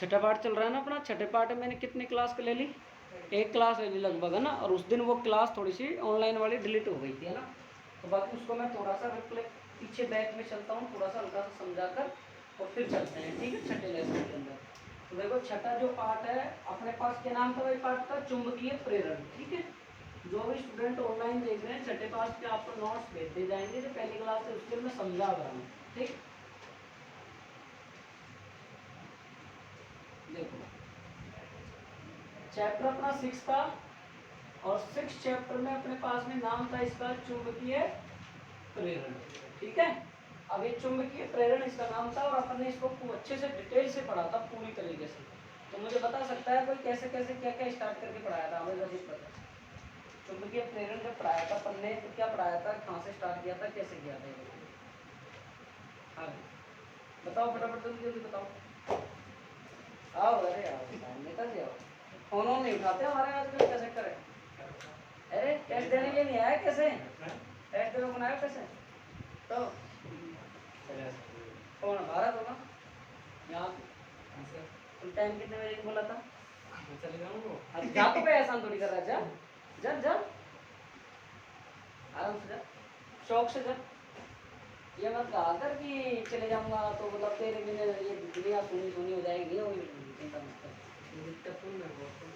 छठा पार्ट चल रहा है ना अपना। छठे पार्ट में मैंने कितनी क्लास ले ली, एक क्लास ले ली लगभग, है ना। और उस दिन वो क्लास थोड़ी सी ऑनलाइन वाली डिलीट हो गई थी, है ना। तो बाकी उसको मैं थोड़ा सा पीछे बैक में चलता हूँ, थोड़ा सा हल्का सा समझा कर और फिर चलते हैं, ठीक है, छठे लेसन के अंदर। तो देखो छठा जो पार्ट है अपने पास, क्या नाम था भाई पार्ट का, चुंबकीय प्रेरण, ठीक है। जो भी स्टूडेंट ऑनलाइन देख रहे हैं, छठे पास के आपको नोट्स भेजते जाएंगे, जो पहली क्लास है उसके मैं समझा रहा हूँ, ठीक। देखो चैप्टर अपना 6 था, और 6 चैप्टर में अपने पास में नाम था इसका चुंबकीय प्रेरण, ठीक है। अब ये चुंबकीय प्रेरण इसका नाम था, और अपन ने इसको अच्छे से डिटेल से पढ़ा था पूरी तरीके से। तो मुझे बता सकता है कोई कैसे कैसे क्या क्या स्टार्ट करके पढ़ाया था हमें, जरूर पता। चुंबकीय प्रेरण जब पढ़ाया था अपन ने तो क्या पढ़ाया था, कहाँ से स्टार्ट किया था, कैसे किया था ये? हाँ बताओ फटाफट, जल्दी जल्दी बताओ। आओ, अरे आओ नेताजी आओ। फोन ऑन नहीं उठाते हमारे आजकल, क्या चक्कर है? अरे टेस्ट देने के लिए नहीं आया कैसे? टेस्ट देने को आया कैसे? तो कौन भारत होगा यहाँ? तुम टाइम कितने बजे बोला था? चले जाऊंगा जा, तो कोई एहसान थोड़ी कर रहा है, जा जा जा आराम से जा, शौक से जा। ये मत कहा कर कि चले जाऊंगा तो मतलब तेरे बिना ये दुनिया सुनी सुनी हो जाएगी। चिंता मत कर।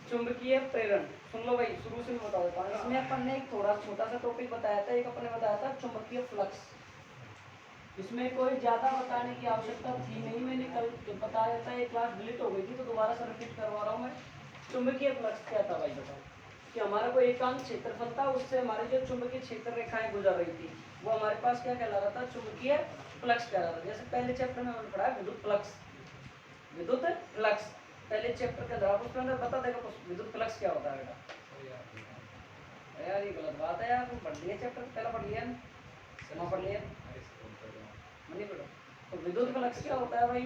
चुंबकीय प्रेरण सुन लो भाई, शुरू से मैं बता देता हूँ। इसमें अपन ने एक थोड़ा छोटा सा टॉपिक बताया था, एक अपन ने बताया था चुंबकीय फ्लक्स। इसमें कोई ज़्यादा बताने की आवश्यकता थी नहीं, मैंने कल जब बताया था, एक क्लास डिलीट हो गई थी तो दोबारा से रिपीट करवा रहा हूँ मैं। चुंबकीय फ्लक्स क्या था भाई बताओ? कि हमारा कोई एकांक क्षेत्रफल था, उससे हमारी जो चुंबकीय क्षेत्र रेखाएं गुजर रही थी वो हमारे पास क्या कहला रहा था, चुंबकीय फ्लक्स कहला रहा था। जैसे पहले चैप्टर में हमने पढ़ा विद्युत फ्लक्स, विद्युत फ्लक्स पहले चैप्टर के अंदर, उसके अंदर बता देगा विद्युत फ्लक्स क्या होता है बेटा। यार ये गलत बात है यार, तुम पढ़ लिए चैप्टर पहला पढ़ लिया ना, पढ़ लिया नहीं पढ़ा। तो विद्युत फ्लक्स क्या होता है भाई?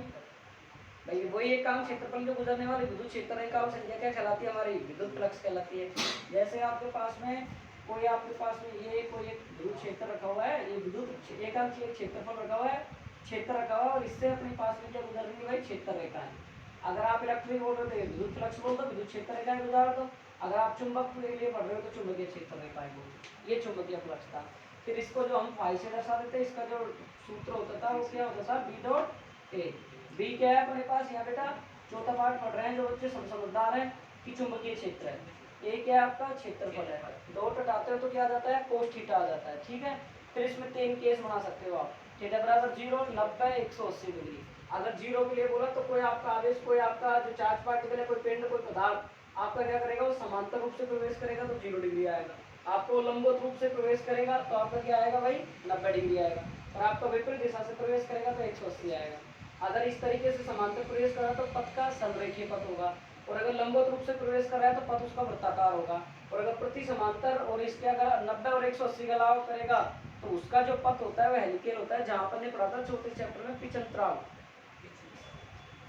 भाई वही एक काम क्षेत्रफल जो गुजरने वाली विद्युत क्षेत्र रेखा संख्या क्या कहलाती है हमारी, विद्युत फ्लक्स कहलाती है। जैसे आपके पास में कोई, आपके पास में ये कोई एक विद्युत क्षेत्र रखा हुआ है, ये विद्युत एकांक क्षेत्रफल रखा हुआ है, क्षेत्र रखा हुआ है, और इससे अपने पास में क्या गुजर रही है भाई, क्षेत्र रेखा है। अगर आप इलेक्ट्रिक बोल रहे हो विद्युत फ्लक्स बोल दो, विद्युत क्षेत्र रेखाएं गुजार दो। अगर आप चुंबक के लिए पढ़ रहे हो तो चुंबकीय क्षेत्र रेखाएं बोल दो। ये चुंबकीय फ्लक्स था। फिर इसको जो हम फाई से दर्शा देते हैं, इसका जो सूत्र होता था वो क्या होता था, बी डॉट ए। बी क्या है अपने पास यहाँ बेटा, चौथा पार्ट पढ़ रहे हैं जो बच्चे समझदार हैं, कि चुंबकीय क्षेत्र है। ए क्या है आपका, क्षेत्रफल है। डॉट हटाते हो तो क्या आ जाता है, कोस थीटा आ जाता है, ठीक है। फिर इसमें 3 केस बना सकते हो आप, थीटा बराबर 0, 90, 180 डिग्री। अगर 0 के लिए बोला तो कोई आपका आवेश, कोई आपका जो चार्ज पार्टिकल है, कोई पिंड, कोई पदार्थ आपका क्या करेगा, वो समांतर रूप से प्रवेश करेगा तो 0 डिग्री आएगा। आपको लंबवत रूप से प्रवेश करेगा तो आपका क्या आएगा भाई, 90 डिग्री आएगा। और आपका विपरीत दिशा से प्रवेश करेगा तो 180 आएगा। अगर इस तरीके से समांतर प्रवेश कर रहा है तो पथ का संरेखीय पथ होगा, और अगर लंबवत रूप से प्रवेश कर रहा है तो पथ उसका वृत्ताकार होगा। और अगर प्रति समांतर और इसके अगर 90 और 180 का अलावा करेगा तो उसका जो पथ होता है वह हेलिकल होता है, जहां पर ने पढ़ा था चौथे चैप्टर में पिच अंतराल,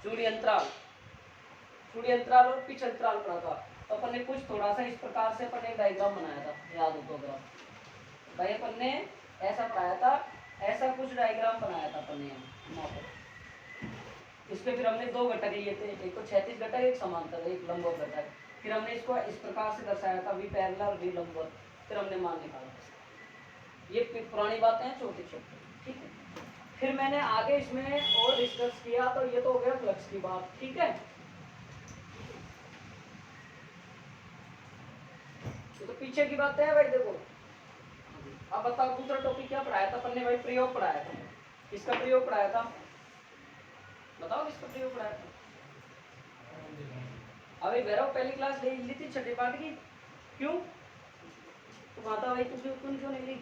चूड़ी अंतराल, चूड़ी अंतराल और पिच अंतराल पढ़ा था। तो अपन ने कुछ थोड़ा सा इस प्रकार से अपन एक डायग्राम बनाया था, याद हो तो अगर भाई अपन ने ऐसा पढ़ाया था, ऐसा कुछ डायग्राम बनाया था अपन ने। इसमें फिर हमने 2 घटक लिए थे, एक तो क्षैतिज घटक, एक समांतर, एक लंबवत घटक। फिर हमने इसको इस प्रकार से दर्शाया था, वी पैरेलल वी लंबवत। फिर हमने मान निकाला। ये पुरानी बातें हैं, चौथे चैप्टर, ठीक है। फिर मैंने आगे इसमें और डिस्कस किया, तो ये तो हो गया फ्लक्स की बात, ठीक है। तो पीछे की बात है भाई, देखो अब बताओ दूसरा टॉपिक क्या पढ़ाया था अपन ने भाई, प्रयोग पढ़ाया था। किसका प्रयोग पढ़ाया था बताओ, किसका प्रयोग पढ़ाया था? अभी भैरव पहली क्लास ले ली थी छठे पाठ की, क्यों तुम आता भाई, तुम क्यों नहीं ली?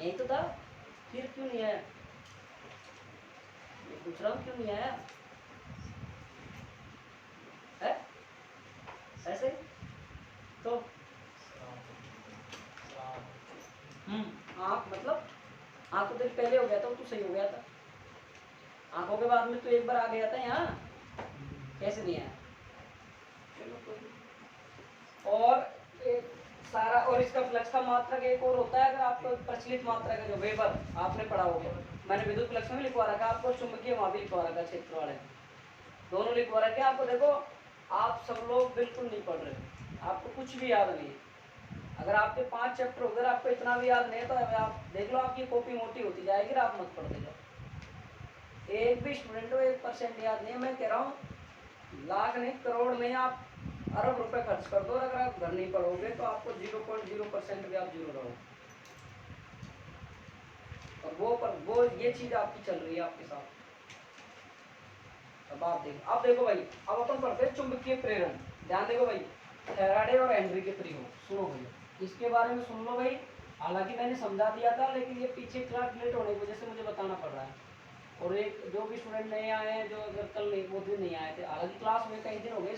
यही तो था, फिर क्यों नहीं आया? पूछ रहा हूँ क्यों नहीं आया है? ऐसे तो आँख मतलब आँख तो दिन पहले हो गया था, वो तो सही हो गया था। आँखों के बाद में तो एक बार आ गया था यहाँ, कैसे नहीं आया? और एक सारा, और इसका फ्लक्स का मात्रक एक और होता है, अगर आपको प्रचलित मात्रक है जो वेबर आपने पढ़ा होगा, मैंने विद्युत फ्लक्स में लिखवा रखा, आपको चुंबकीय वहां भी लिखवा रखा क्षेत्र वाले। दोनों लिखवा रखे हैं आपको। देखो आप सब लोग बिल्कुल नहीं पढ़ रहे हो, आपको कुछ भी याद नहीं है। अगर आपके 5 चैप्टर होकर आपको इतना भी याद नहीं है तो अब आप देख लो आपकी कॉपी मोटी होती जाएगी, आप मत पढ़ देगा। एक भी स्टूडेंट को 1% याद नहीं है। मैं कह रहा हूँ लाख नहीं करोड़ नहीं, आप अरब रुपए खर्च कर दो, अगर आप घर नहीं पढ़ोगे तो आपको 0.0% भी आप जीरो रहोगे। और वो ये चीज आपकी चल रही है आपके साथ। अब आप देखो भाई, अब अपन पढ़ते हैं चुंबकीय प्रेरण। ध्यान देखो भाई, फैराडे और हेनरी के प्रयोग सुनो भाई, इसके बारे में सुन लो भाई। हालांकि मैंने समझा दिया था, लेकिन ये पीछे क्लास लेट होने की वजह से मुझे बताना पड़ रहा है। और एक जो भी स्टूडेंट नए आए हैं, जो अगर कल नहीं वो दिन नहीं आए थे, हालांकि क्लास में कई दिन हो गए,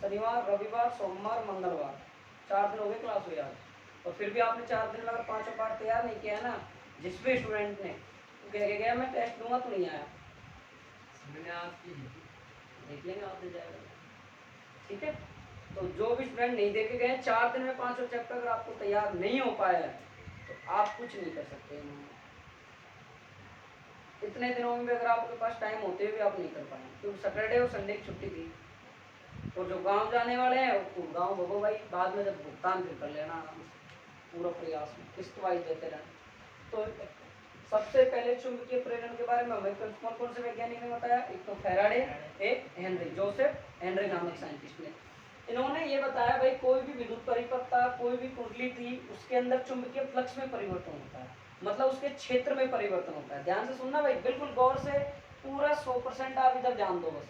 शनिवार रविवार सोमवार मंगलवार 4 दिन हो गए क्लास हुई आज। और फिर भी आपने 4 दिन में अगर 5 पार्ट तैयार नहीं किया है ना, जिस भी स्टूडेंट ने तो कह के गया मैं टेस्ट दूंगा तो नहीं आया, देख लेंगे आप दे जाएगा। ठीक है, तो जो भी स्टूडेंट नहीं देखे गए 4 दिन में 5 चैप्टर अगर आपको तैयार नहीं हो पाया है तो आप कुछ नहीं कर सकते। इतने दिनों में भी अगर आपके पास टाइम होते हुए आप नहीं कर पाए, क्योंकि सैटरडे और संडे की छुट्टी थी। और जो गांव जाने वाले हैं वो गांव भगो भाई, बाद में जब भुगतान फिर कर लेना पूरा प्रयास में किस्त वाइज देते रहना। तो सबसे पहले चुंबकीय प्रेरण के बारे में हमें कौन कौन से वैज्ञानिक ने बताया? एक तो फैराडे, एक हेनरी, जोसेफ हेनरी नामक साइंटिस्ट ने। इन्होंने ये बताया भाई कोई भी विद्युत परिपथ, कोई भी कुंडली थी, उसके अंदर चुंबकीय फ्लक्स में परिवर्तन होता है, मतलब उसके क्षेत्र में परिवर्तन होता है। ध्यान से सुनना भाई, बिल्कुल गौर से, पूरा 100% आप इधर ध्यान दो। बस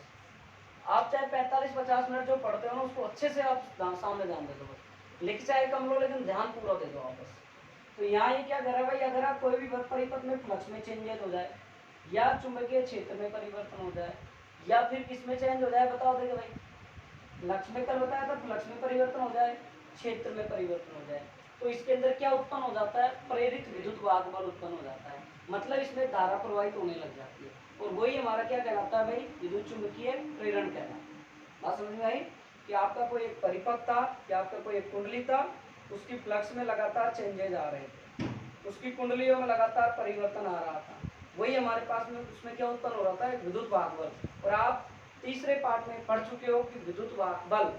आप चाहे 45-50 मिनट जो पढ़ते हो ना उसको अच्छे से आप सामने ध्यान दे दो, बस लिख चाहे कम लो लेकिन ध्यान पूरा दे दो आप बस। तो यहाँ ये क्या कर रहा है भाई, अगर आप कोई भी परिपथ में फ्लक्स में चेंजेस हो जाए, या चुंबकीय क्षेत्र में परिवर्तन हो जाए, या फिर किस में चेंज हो जाए बताओ, देखो भाई फ्लक्स में कल बताया था, फ्लक्स में परिवर्तन हो जाए, क्षेत्र में परिवर्तन हो जाए, तो इसके अंदर क्या उत्पन्न हो जाता है? प्रेरित विद्युत वाहक बल उत्पन्न हो जाता है, मतलब इसमें धारा प्रवाहित होने लग जाती है। और वही हमारा क्या कहलाता है भाई? विद्युत चुंबकीय प्रेरण कहलाता है। बात समझ में आई कि आपका कोई एक परिपथ था, कि आपका कोई एक कुंडली था, उसकी फ्लक्स में लगातार चेंजेज आ रहे थे, उसकी कुंडलियों में लगातार परिवर्तन आ रहा था, वही हमारे पास में उसमें क्या उत्पन्न हो रहा था? एक विद्युत वाहक बल। और आप तीसरे पार्ट में पढ़ चुके हो कि विद्युत वाहक बल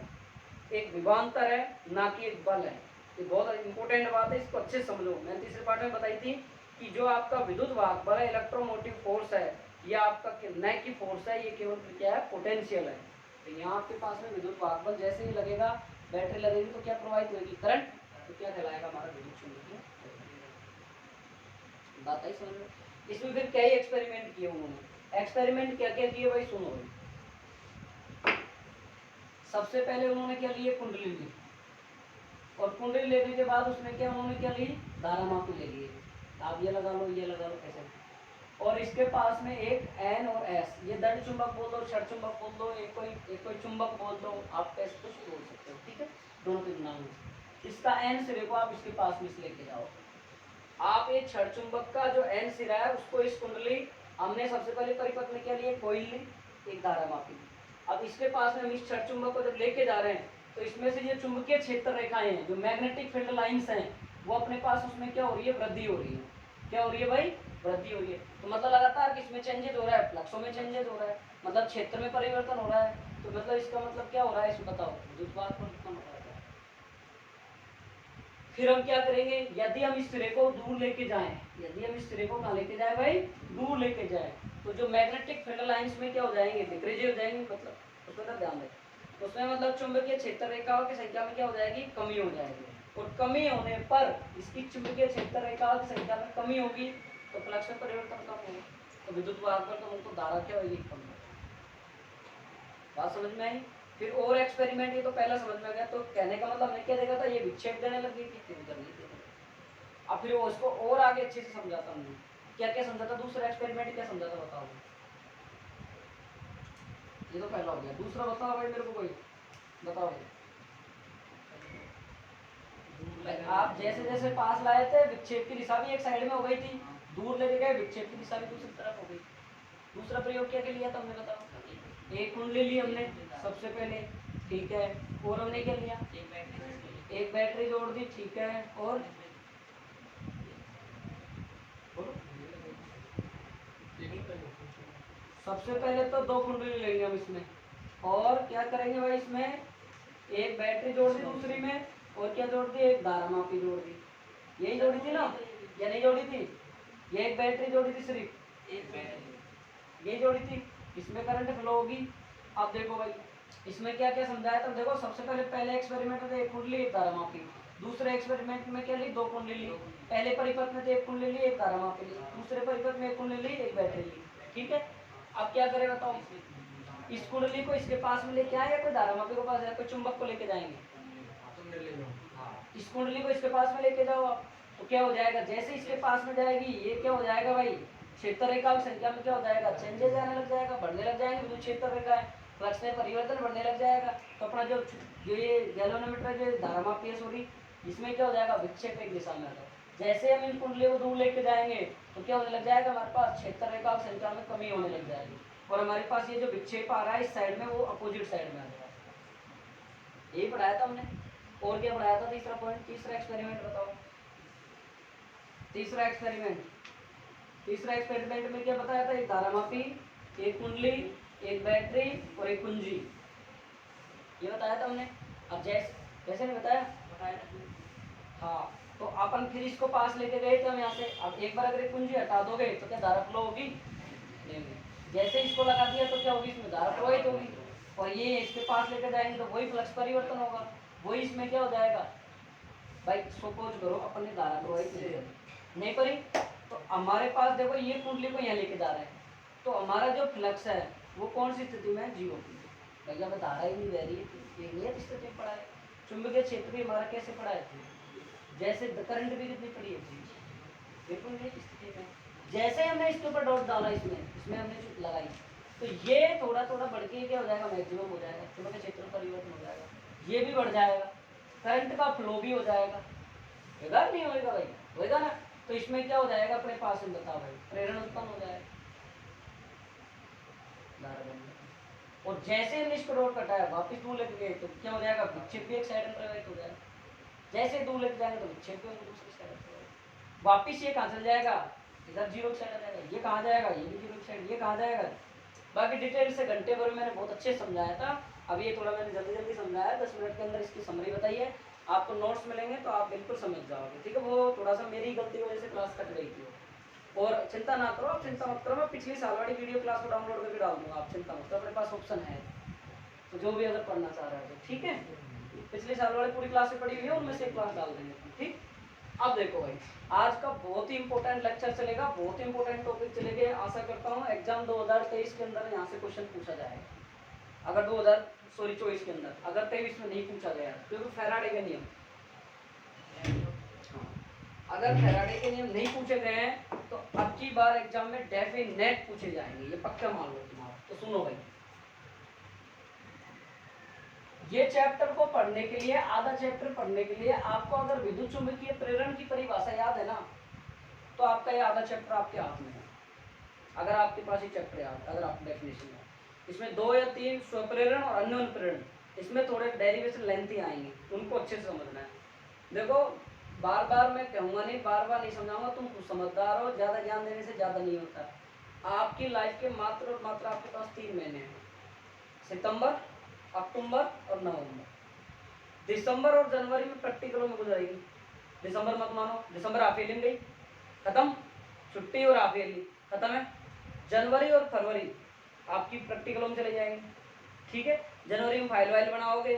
एक विभवांतर है, ना कि एक बल है। ये बहुत इंपॉर्टेंट बात है, इसको अच्छे से समझो। मैंने तीसरे पार्ट में बताई थी कि जो आपका विद्युत वाहक बल है, इलेक्ट्रोमोटिव फोर्स है, ये आपका न की फोर्स है, ये केवल क्या है? पोटेंशियल है। तो यहाँ आपके पास में विद्युत वाहक बल जैसे ही लगेगा, बैटरी लगेगी तो क्या प्रवाहित होगी? करंट। तो क्या कहलाएगा? हमारा विद्युत चुंबकीय। बात आई समझ में? इसमें फिर कई एक्सपेरिमेंट किए उन्होंने। एक्सपेरिमेंट क्या क्या किए भाई? सुनो भाई, सबसे पहले उन्होंने क्या लिए? कुंडली ली, और कुंडली लेने के बाद उसमें क्या उन्होंने क्या ली? धारा मापी ले लिए। आप ये लगा लो, ये लगा लो, कैसे। और इसके पास में एक एन और एस, ये दंड चुंबक बोल दो, क्षण चुंबक बोल दो, एक कोई चुंबक बोल दो, आप कैसे कुछ बोल सकते हो, ठीक है, दोनों के नाम में। इसका एन सिरे को आप इसके पास में से लेके जाओ। आप एक क्षण चुंबक का जो एन सिरा है उसको इस कुंडली, हमने सबसे पहले परिपथ में क्या लिए? कोइल ली, एक धारा मापी। अब इसके पास में हम इस क्षण चुंबक को जब लेके जा रहे हैं तो इसमें से ये चुंबकीय क्षेत्र रेखाएं हैं, जो मैग्नेटिक फील्ड लाइंस हैं, वो अपने पास उसमें क्या हो रही है? वृद्धि हो रही है। क्या हो रही है भाई? वृद्धि हो रही है। तो मतलब लगातार किसमें चेंजेस हो रहा है? फ्लक्सों में चेंजेस हो रहा है, मतलब क्षेत्र में परिवर्तन हो रहा है। तो मतलब इसका मतलब क्या हो रहा है? इसको बताओ, विद्युत वाहक बल उत्पन्न हो रहा है। फिर हम क्या करेंगे? यदि हम इस सिरे को दूर लेके जाएं, यदि हम इस सिरे को कहाँ लेके जाएं भाई? दूर लेके जाएं, तो जो मैग्नेटिक फील्ड लाइंस में क्या हो जाएंगे? डिक्रीज हो जाएंगे, मतलब उसमें का ध्यान दें, उसमें मतलब चुंबकीय क्षेत्र रेखाओं की संख्या में क्या हो जाएगी? कमी हो जाएगी। और कमी होने पर इसकी चुंबकीय क्षेत्र रेखाओं की संख्या में कमी होगी तो फ्लक्स में परिवर्तन कम होगा, तो विद्युत वाहक बल तो उनको धारा क्या होगी? कम होगी। बात समझ में आई? फिर और एक्सपेरिमेंट, ये तो पहला समझ में आ गया। तो कहने का मतलब मैं क्या देखा था? ये विक्षेप देने लगी थी, फिर उधर नहीं देने लगी। अब फिर उसको और आगे अच्छे से समझाता हूँ। क्या क्या समझा था? दूसरा एक्सपेरिमेंट क्या समझा था बताओ? ये तो पहला हो गया, दूसरा बताओ भाई मेरे को, कोई बताओ भाई। आप जैसे जैसे पास लाए थे विक्षेप की दिशा भी एक साइड में हो गई थी, दूर लेके गए विक्षेप की दिशा भी दूसरी तरफ हो गई। दूसरा प्रयोग क्या के लिया था हमने बताओ? एक कुंडली ली हमने सबसे पहले, ठीक है, और हमने क्या लिया? एक बैटरी जोड़ दी, ठीक है, और बोलो सबसे पहले तो 2 कुंडली लेंगे हम इसमें, और क्या करेंगे भाई, इसमें एक बैटरी जोड़ दी दूसरी में, और क्या जोड़ दी, एक धारा मापी जोड़ दी। यही जोड़ी थी ना, या नहीं जोड़ी थी? ये एक बैटरी जोड़ी थी, सिर्फ एक बैटरी यही जोड़ी थी। इसमें करंट फ्लो होगी। अब देखो भाई, इसमें क्या क्या समझाया था, देखो सबसे पहले एक्सपेरिमेंट में एक कुंडली एक धारा मापी, दूसरे एक्सपेरिमेंट में क्या ली, 2 कुंडली ली। पहले परिपथ में तो एक कुंडली ली एक धारा मापी ली, दूसरे परिपथ में एक कुंडली ली एक बैटरी ली। ठीक है, अब क्या करें बताओ, इस कुंडली को इसके पास में लेके आए या कोई धारा मापी के पास या कोई चुंबक को लेके जाएंगे? इस कुंडली को इसके पास में लेके जाओ आप, तो क्या हो जाएगा, जैसे इसके पास में जाएगी ये क्या हो जाएगा भाई, क्षेत्र रेखा की संख्या में क्या हो जाएगा, चेंजेस आने लग जाएगा, बढ़ने लग जाएंगे विद्युत क्षेत्र रेखा है, फ्लक्स में परिवर्तन बढ़ने लग जाएगा। तो अपना जो ये गैल्वेनोमीटर जो धारा मापी है सॉरी, इसमें क्या हो जाएगा, विक्षेप एक दिशा में आता है। जैसे हम इन कुंडलियों को दूर लेके जाएंगे तो क्या होने लग जाएगा, हमारे पास क्षेत्र रेखा की संख्या में कमी होने लग जाएगी, और हमारे पास ये जो विक्षेप आ रहा है इस साइड में वो अपोजिट साइड में आ जाएगा। यही पढ़ाया था हमने। और क्या पढ़ाया था, तीसरा पॉइंट, तीसरा एक्सपेरिमेंट बताओ। तीसरा एक्सपेरिमेंट में क्या बताया था, एक धारामापी, एक कुंडली, एक बैटरी और एक कुंजी, ये बताया था हमने। अब जैसे नहीं बताया हाँ, तो अपन फिर इसको पास लेके गए थे हम यहाँ से। अब एक बार अगर कुंजी हटा दोगे तो क्या धारा फ्लो होगी, नहीं होगी। जैसे इसको लगा दिया तो क्या होगी, इसमें धारा प्रवाहित होगी, और ये इसके पास लेके जाएंगे तो वही फ्लक्स परिवर्तन होगा, वही इसमें क्या हो जाएगा भाई, सपोज करो अपन ने धारा प्रवाहित नहीं करी, तो हमारे पास देखो ये कुंडली को यहाँ लेके जा रहे हैं, तो हमारा जो फ्लक्स है वो कौन सी स्थिति में है, जीरो की। भैया मैं धारा ही नहीं बह रही है, नियत स्थिति में पड़ा है। चुंबकीय क्षेत्र भी हमारा कैसे पड़ा है, जैसे करंट भी कितनी पड़ी है, बिल्कुल नियत स्थिति में। जैसे हमने इसके ऊपर डॉट डाला, इसमें हमने लगाई, तो ये थोड़ा थोड़ा बढ़ के क्या हो जाएगा, मैक्सिमम हो जाएगा, चुंबकीय क्षेत्र परिवर्तन हो जाएगा, ये भी बढ़ जाएगा, करंट का फ्लो भी हो जाएगा। होगा नहीं होगा भाई, होगा ना। तो इसमें क्या हो जाएगा अपने पास में, बताओ भाई, प्रेरण उत्पन्न हो जाएगा। और जैसे हमने इसको डॉट कटाया वापिस दूर लेके गए तो क्या हो जाएगा, विक्षेप भी एक साइड में प्रवाहित हो जाएगा। जैसे दूर लेके जाएंगे तो विक्षेप भी दूसरी साइड में, वापिस ये कहाँ चल जाएगा, इधर जीरो साइड आ जाएगा। ये कहाँ जाएगा, ये भी जीरो साइड, ये कहाँ जाएगा। बाकी डिटेल से घंटे भर मैंने बहुत अच्छे समझाया था, अब ये थोड़ा मैंने जल्दी जल्दी समझाया, 10 मिनट के अंदर इसकी समरी बताइए। आपको नोट्स मिलेंगे तो आप बिल्कुल समझ जाओगे, ठीक है। वो थोड़ा सा मेरी गलती की वजह से क्लास कट गई थी, और चिंता ना करो, आप चिंता मत करो, मैं पिछली साल वाली वीडियो क्लास को डाउनलोड करके डाल दूंगा, आप चिंता मत करो, अपने पास ऑप्शन है, तो जो भी अगर पढ़ना चाह रहा है तो ठीक है। पिछले साल वाली पूरी क्लास पढ़ी हुई है, उनमें से एक क्लास डाल देंगे, ठीक। अब देखो भाई, आज का बहुत ही इंपॉर्टेंट लेक्चर चलेगा, बहुत ही इंपॉर्टेंट टॉपिक चलेंगे। आशा करता हूँ एग्जाम 2023 के अंदर यहाँ से क्वेश्चन पूछा जाएगा, अगर 2024 के अंदर, अगर 23 में नहीं पूछा गया, क्योंकि फैराडे के नियम, अगर फैराडे के नियम नहीं पूछे गए हैं तो अब की बार एग्जाम में डेफिनेट पूछे जाएंगे, ये पक्का मान लो तुम्हारा। तो सुनो भाई, ये चैप्टर को पढ़ने के लिए, आधा चैप्टर पढ़ने के लिए आपको अगर विद्युत चुंबकीय प्रेरण की परिभाषा याद है ना, तो आपका ये आधा चैप्टर आपके हाथ में है। अगर आपके पास ये चैप्टर याद, अगर आप डेफिनेशन है, इसमें 2 या 3 स्वप्रेरण और अन्योन प्रेरण, इसमें थोड़े डेरिवेशन लेंथी आएंगे, उनको अच्छे से समझना है। देखो बार बार मैं कहूँगा नहीं, बार बार नहीं समझाऊंगा, तुम कुछ समझदार हो, ज़्यादा ज्ञान देने से ज़्यादा नहीं होता। आपकी लाइफ के मात्र और मात्र आपके पास 3 महीने हैं, सितंबर, अक्टूबर और नवंबर। दिसंबर और जनवरी में प्रैक्टिकलों में गुजरेगी। दिसंबर मत मानो, दिसंबर हाफ ईयरली गई खत्म, छुट्टी और हाफ ईयरली खत्म है। जनवरी और फरवरी आपकी प्रैक्टिकलों में चले जाएंगे, ठीक है। जनवरी में फाइल वाइल बनाओगे,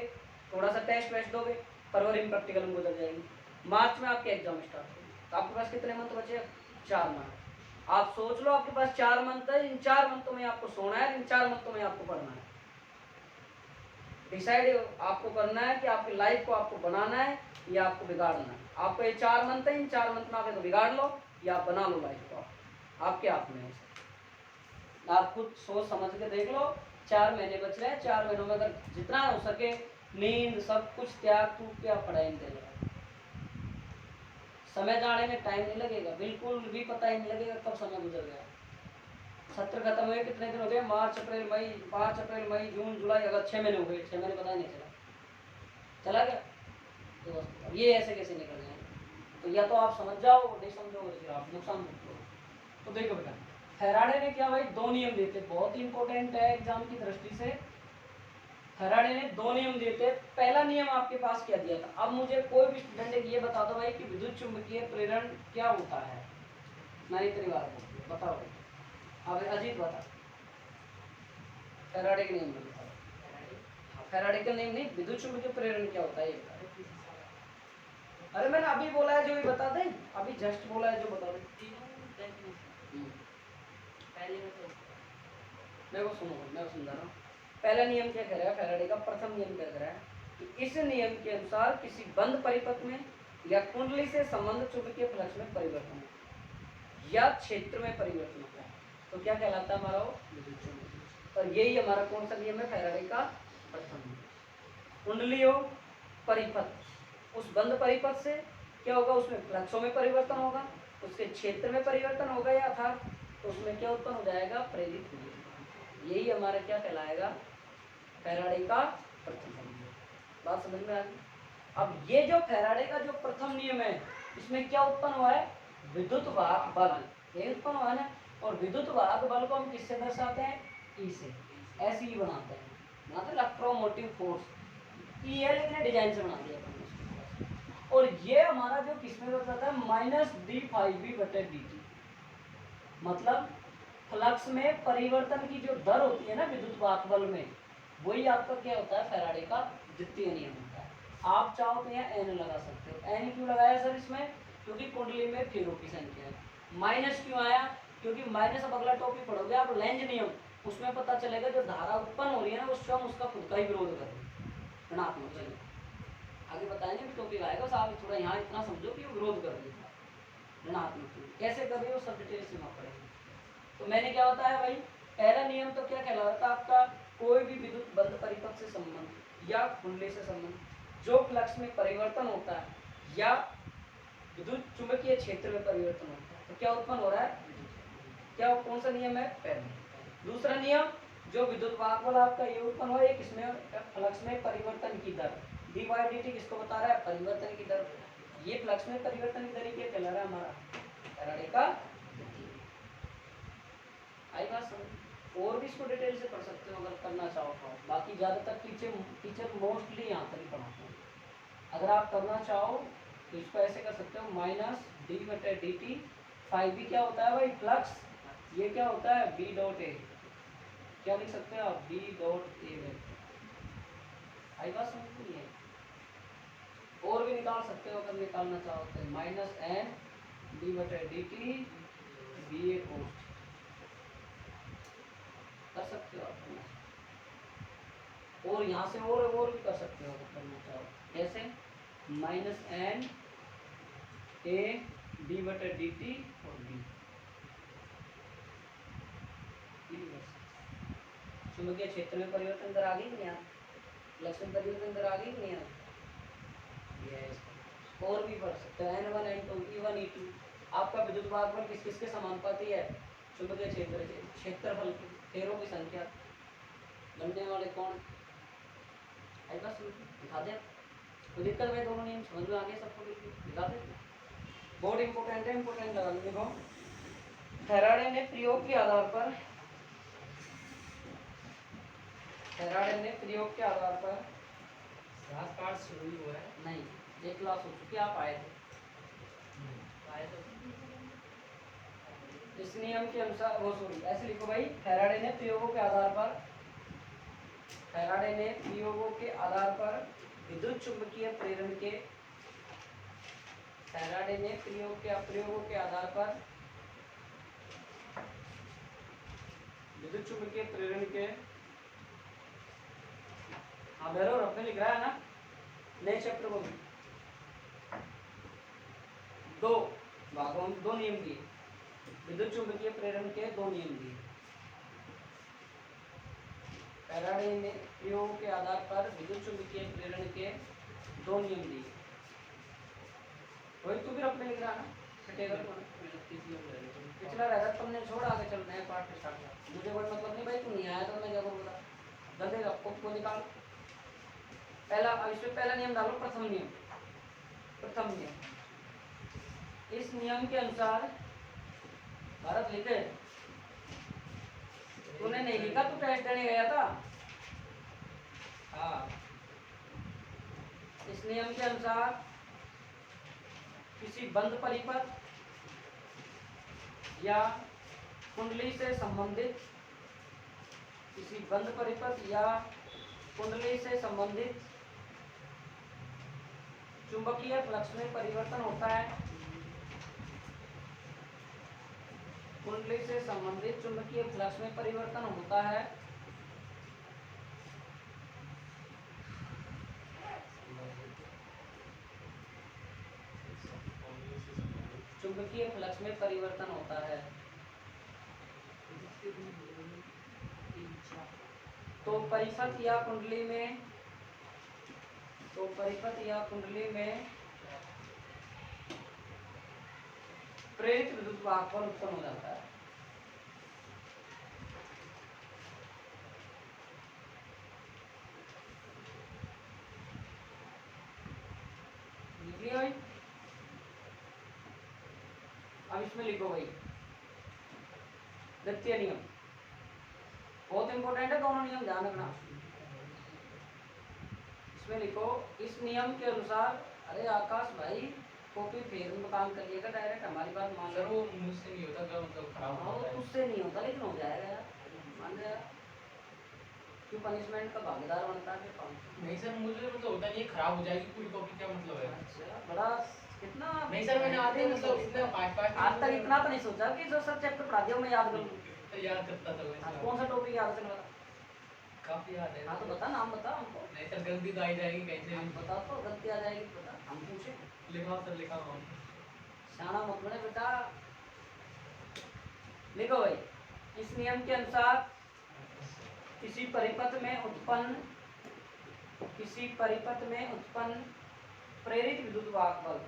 थोड़ा सा टेस्ट वेस्ट दोगे, फरवरी में प्रैक्टिकल में गुजर जाएंगे, मार्च में आपके एग्जाम स्टार्ट होंगे। तो आपके पास कितने मंथ बचे, 4 मंथ। आप सोच लो आपके पास 4 मंथ है, इन 4 मंथों में आपको सोना है, इन 4 मंथों में आपको पढ़ना है। डिसाइड आपको करना है कि आपकी लाइफ को आपको बनाना है या आपको बिगाड़ना है। आपको ये 4 मंथ है, इन 4 मंथ में आप तो बिगाड़ लो या आप बना लो लाइफ को, आपके हाथ में है। आप खुद सोच समझ के देख लो, 4 महीने बच रहे हैं, 4 महीनों में अगर जितना हो सके नींद सब कुछ त्याग तूग के आप पढ़ाई में दे देना। समय जाने में टाइम नहीं लगेगा, बिल्कुल भी पता ही नहीं लगेगा कब समय गुजर गया। सत्र खत्म हुए कितने दिन हो गए, मार्च अप्रैल मई जून जुलाई अगस्त, 6 महीने हो गए, 6 महीने पता ही नहीं चला गया। तो ये ऐसे कैसे निकल जाए, तो या तो आप समझ जाओ, नहीं समझोगे फिर आप नुकसान भुगतोगे। तो देखो बेटा, फैराडे ने क्या भाई दो नियम दिए थे, बहुत इंपॉर्टेंट है एग्जाम की दृष्टि से। फैराडे ने दो नियम दिए थे। पहला नियम आपके पास क्या दिया था? अब मुझे कोई भी स्टूडेंट ये बता दो भाई कि विद्युत चुंबकीय प्रेरण क्या होता है। मैं इतनी बार बताओ भाई। अब अजीत बता, फैराडे के नियम में बताओ। फैराडे का नियम नहीं, विद्युत चुंबकीय प्रेरण क्या होता है ये बता। अरे मैंने अभी बोला है जो भी बता दे, अभी जस्ट बोला है जो बता दे। पहले मेरे को सुनो, मैं समझा रहा हूँ। पहला नियम क्या कह रहा है फैराडे का? प्रथम नियम क्या कह रहा है कि इस नियम के अनुसार किसी बंद परिपथ में या कुंडली से संबंध चुंबकीय फ्लक्स में परिवर्तन या क्षेत्र में परिवर्तन होता है तो क्या कहलाता है हमारा वो? विद्युत चुंबकीय। और यही हमारा कौन सा नियम है फैराडे का? प्रथम नियम। कुंडली हो, परिपथ, उस बंद परिपथ से क्या होगा? उसमें फ्लक्सों में परिवर्तन होगा, उसके क्षेत्र में परिवर्तन होगा, या अर्थात तो उसमें क्या उत्पन्न हो जाएगा? प्रेरित विद्युत। यही हमारा क्या कहलाएगा? फैराडे का प्रथम नियम। बात समझ में आ गई? अब ये जो फैराडे का जो प्रथम नियम है, इसमें क्या उत्पन्न हुआ है? विद्युत वाहक बल, ये उत्पन्न हुआ है ना। और विद्युत वाहक बल को हम किससे दर्शाते हैं? ई से। ऐसे ही बनाते हैं, बनाते इलेक्ट्रोमोटिव फोर्स। ई है लेकिन डिजाइन से बना दिया अपन ने। और ये हमारा जो किसमें बताता है? माइनस डी फाइव बी बटे डी टी। मतलब फ्लक्स में परिवर्तन की जो दर होती है ना विद्युत वाहक बल में, वही आपका क्या होता है? फैराडे का द्वितीय नियम होता है। आप चाहो तो यहाँ एन लगा सकते हो। एन क्यों लगाया सर इसमें? क्योंकि कुंडली में फेरों की संख्या है। माइनस क्यों आया? क्योंकि माइनस, अब अगला टॉपिक पढ़ोगे आप लेंज नियम, उसमें पता चलेगा जो धारा उत्पन्न हो रही है ना वो स्वयं उसका खुद का ही विरोध कर रही है, ऋणात्मक। चलिए आगे बताएंगे, टॉपिक आएगा साहब, थोड़ा यहाँ इतना समझो कि वो विरोध कर रही है ऋणात्मक। कैसे कर रही है वो सब डिटेल से वहाँ पढ़ेंगे। तो मैंने क्या बताया भाई? पहला नियम तो क्या कहला रहा था आपका? कोई भी विद्युत बंद परिपथ से संबंध या कुंडली से संबंध जो फ्लक्स में परिवर्तन होता है या विद्युत चुंबकीय क्षेत्र में परिवर्तन होता है तो क्या उत्पन्न हो रहा है? क्या कौन सा नियम है? पहला। दूसरा नियम, जो विद्युत वाहक बल आपका ये उत्पन्न हुआ है किसमें? फ्लक्स में परिवर्तन की दर। डी बाई डी टी किसको बता रहा है? परिवर्तन की दर। ये फ्लक्स में परिवर्तन की दर क्या कहला रहा है? हमारा फैराडे का। आई बात समझ? और भी इसको डिटेल से पढ़ सकते हो अगर करना चाहो तो। बाकी ज़्यादातर टीचर मोस्टली यहाँ तक ही पढ़ाते हैं। अगर आप करना चाहो तो इसको ऐसे कर सकते हो, माइनस डी बटे डी टी। फाइव भी क्या होता है भाई? फ्लक्स। ये क्या होता है? B dot A. क्या लिख सकते हो आप? बी डॉट ए में। आई बात समझ नहीं है? और भी निकाल सकते हो अगर निकालना चाहो तो, माइनस एन डी बटे डी टी बी ए पोस्ट कर सकते हो आप। और यहाँ से और भी कर सकते हो अगर करना चाहो। कैसे? माइनस एन ए डी बटे डी टी और डी। चुंबकीय क्षेत्र में परिवर्तन दर आ गई नहीं? फ्लक्स में परिवर्तन दर आ गई नहीं? और भी पढ़ सकते हैं, N1 N2 E1 E2। आपका विद्युत वाहक बल किस किस के समानुपाती है? चुंबकीय क्षेत्र के क्षेत्रफल की, फेरों की संख्या, बनने वाले कोण। ऐसा दिखा दे। कोई दिक्कत है? दोनों नियम समझ में आ गए सबको? बिल्कुल दिखा दे। बहुत इंपॉर्टेंट है, इंपॉर्टेंट लगा देखो। फैराडे ने प्रयोग के आधार पर, फैराडे ने प्रयोग के आधार पर क्लास पार्ट शुरू ही हुआ है नहीं, एक क्लास हो चुकी, आप आए थे। इस नियम के अनुसार वो सॉरी ऐसे लिखो भाई, फैराडे ने प्रयोगों के आधार पर, फैराडे ने प्रयोगों के आधार पर विद्युत चुंबकीय प्रेरण के, फैराडे ने प्रयोगों के आधार पर विद्युत चुंबकीय प्रेरण के, हाँ भैरव अपने लिख रहा है ना नए चैप्टर को भी, दो भागों में दो नियम दिए, विद्युत चुंबकीय प्रेरण के दो नियम दिए। फैराडे ने प्रयोग के आधार पर विद्युत चुंबकीय प्रेरण के दो नियम दिए। वही तो फिर अपने लिख रहा ना पिछला रहेगा, तुमने छोड़ आगे चल नया पार्ट स्टार्ट कर। मुझे कोई मतलब नहीं भाई, तू नहीं आया तो मैं क्या करूँगा? जल्दी को निकाल। पहला इसमें पहला नियम डालो, प्रथम नियम। प्रथम नियम, इस नियम के अनुसार भारत लिखे तूने नहीं लिखा, तू टेस्ट देने गया था। हाँ इस नियम के अनुसार किसी बंद परिपथ या कुंडली से संबंधित, किसी बंद परिपथ या कुंडली से संबंधित चुंबकीय फ्लक्स में परिवर्तन होता है। कुंडली से संबंधित चुंबकीय फ्लक्स में परिवर्तन होता है। चुंबकीय फ्लक्स में परिवर्तन होता है। तो परिपथ या कुंडली में, तो परिपथ या कुंडली में प्रेरित विद्युत वाहकबल उत्पन्न हो जाता है। लिख लिया भाई? अब इसमें लिखो भाई द्वितीय नियम, बहुत इंपॉर्टेंट है, दोनों नियम ध्यान रखना। इसमें लिखो इस नियम के अनुसार, अरे आकाश भाई कॉपी फेर में काम करिएगा, डायरेक्ट हमारी बात मान सर लो। वो मुझसे नहीं होता, क्या मतलब खराब हाँ होता है। वो तुझसे नहीं होता लेकिन हो जाएगा यार, मान ले यार। क्यों पनिशमेंट का भागीदार बनता है फिर कौन? नहीं सर मुझे मतलब होता नहीं है, खराब हो जाएगी पूरी कॉपी, क्या मतलब है। अच्छा बड़ा कितना नहीं सर मैंने आते मतलब इतना फास्ट आज तक इतना तो नहीं सोचा कि जो सब चैप्टर पढ़ा दिया मैं याद कर लूँ। याद करता था आज वैसे। कौन सा टॉपिक याद करना था? काफी याद है। हाँ तो बता, नाम बता हमको। नहीं सर गलती तो आ ही जाएगी कहीं से हम भी। बता, तो गलती आ जाएगी तो बता, हम पूछे। लिखाओ सर लिखाओ। शाना मत बने बेटा। लिखो भाई इस नियम के अनुसार किसी परिपथ में उत्पन्न, किसी परिपथ में उत्पन्न प्रेरित विद्युत वाहकबल,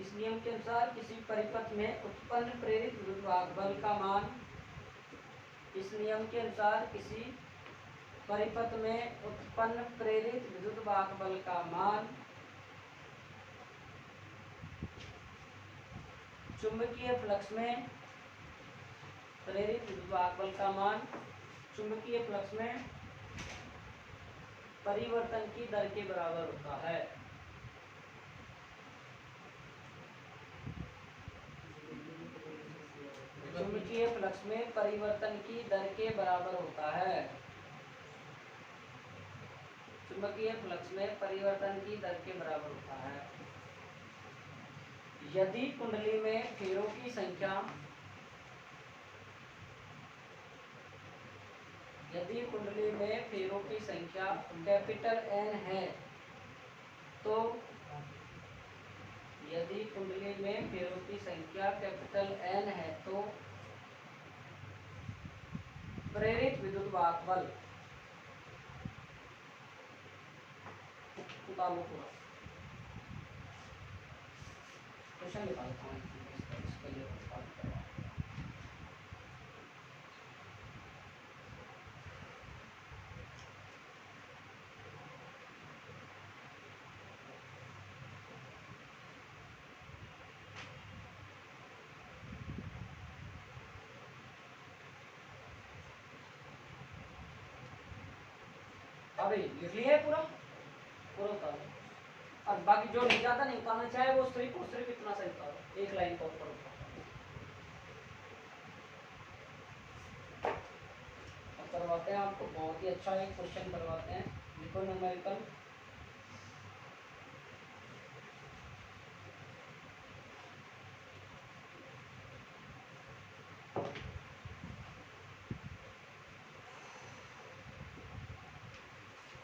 इस नियम के अनुसार किसी परिपथ में उत्पन्न प्रेरित विद्युत वाहकबल का मान, इस नियम के अनुसार किसी परिपथ में उत्पन्न प्रेरित विद्युत वाहकबल का मान चुंबकीय फ्लक्स में, प्रेरित विद्युत वाहकबल का मान चुंबकीय फ्लक्स में परिवर्तन की दर के बराबर होता है। चुंबकीय फ्लक्स में परिवर्तन की दर के बराबर होता है। चुंबकीय फ्लक्स में परिवर्तन की दर के बराबर होता है यदि कुंडली में फेरों की संख्या, यदि कुंडली में फेरों की संख्या कैपिटल N है, तो यदि कुंडली में फेरों की संख्या कैपिटल N है तो प्रेरित विद्युत वाहकबल, उतारो पूरा क्वेश्चन निकालता हूँ इसके लिए अभी लिख लिया है पूरा, पूरा उतारो। अब बाकी जो नहीं ज्यादा नहीं उतारना चाहे वो सिर्फ और सिर्फ इतना सा उतारो, एक लाइन को ऊपर उतारो। अब करवाते हैं आपको बहुत ही अच्छा एक क्वेश्चन करवाते हैं, लिखो न्यूमेरिकल।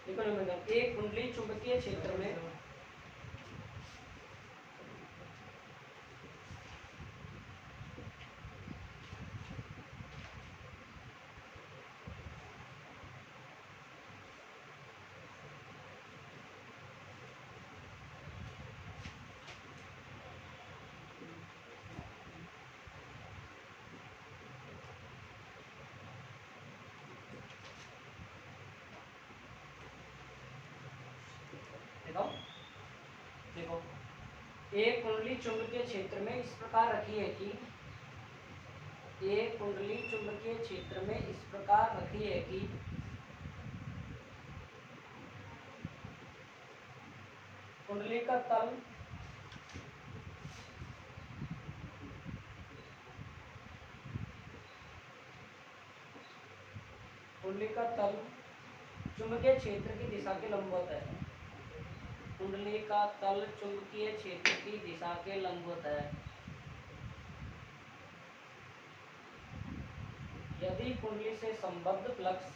लिखो न्यूमेरिकल, एक कुंडली चुंबकीय क्षेत्र में देखो एक कुंडली चुंबकीय क्षेत्र में इस प्रकार रखी है कि एक कुंडली चुंबकीय क्षेत्र में इस प्रकार रखी है कि कुंडली का तल चुंबकीय क्षेत्र की दिशा के लंबवत है। कुंडली का तल चुंबकीय क्षेत्र की दिशा के लंबवत है। यदि कुंडली से संबद्ध फ्लक्स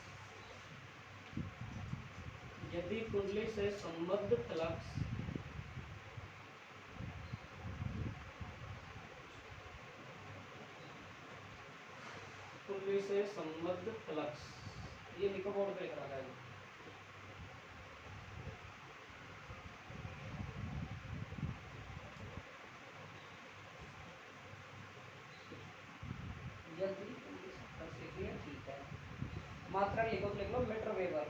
कुंडली से संबद्ध फ्लक्स ये लिखो बोर्ड पे लिख रखा है। यदि कुंडली से फ्लक्स लिख लिया ठीक है। मात्रा लिखो तो लिख लो मीटर वेबर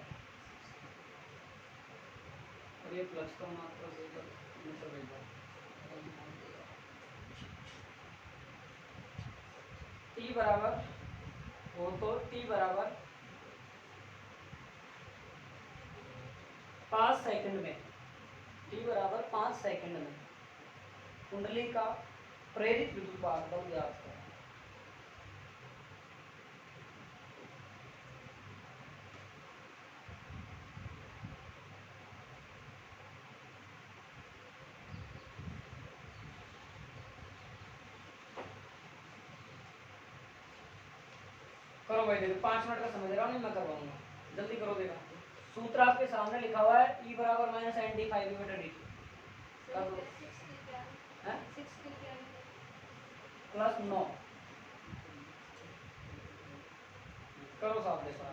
और ये फ्लक्स का मात्रा वेबर मीटर वेबर। टी बराबर हो तो टी बराबर 5 सेकंड में कुंडली का प्रेरित विद्युत बल ज्ञात करें। करो भाई, देखो 5 मिनट का समय दे रहा हूँ, नहीं मैं करवाऊंगा, जल्दी करो। देखा सूत्र आपके सामने लिखा हुआ है, E बराबर minus N D 5 metre D कर दो प्लस 9 करो साहब देखो।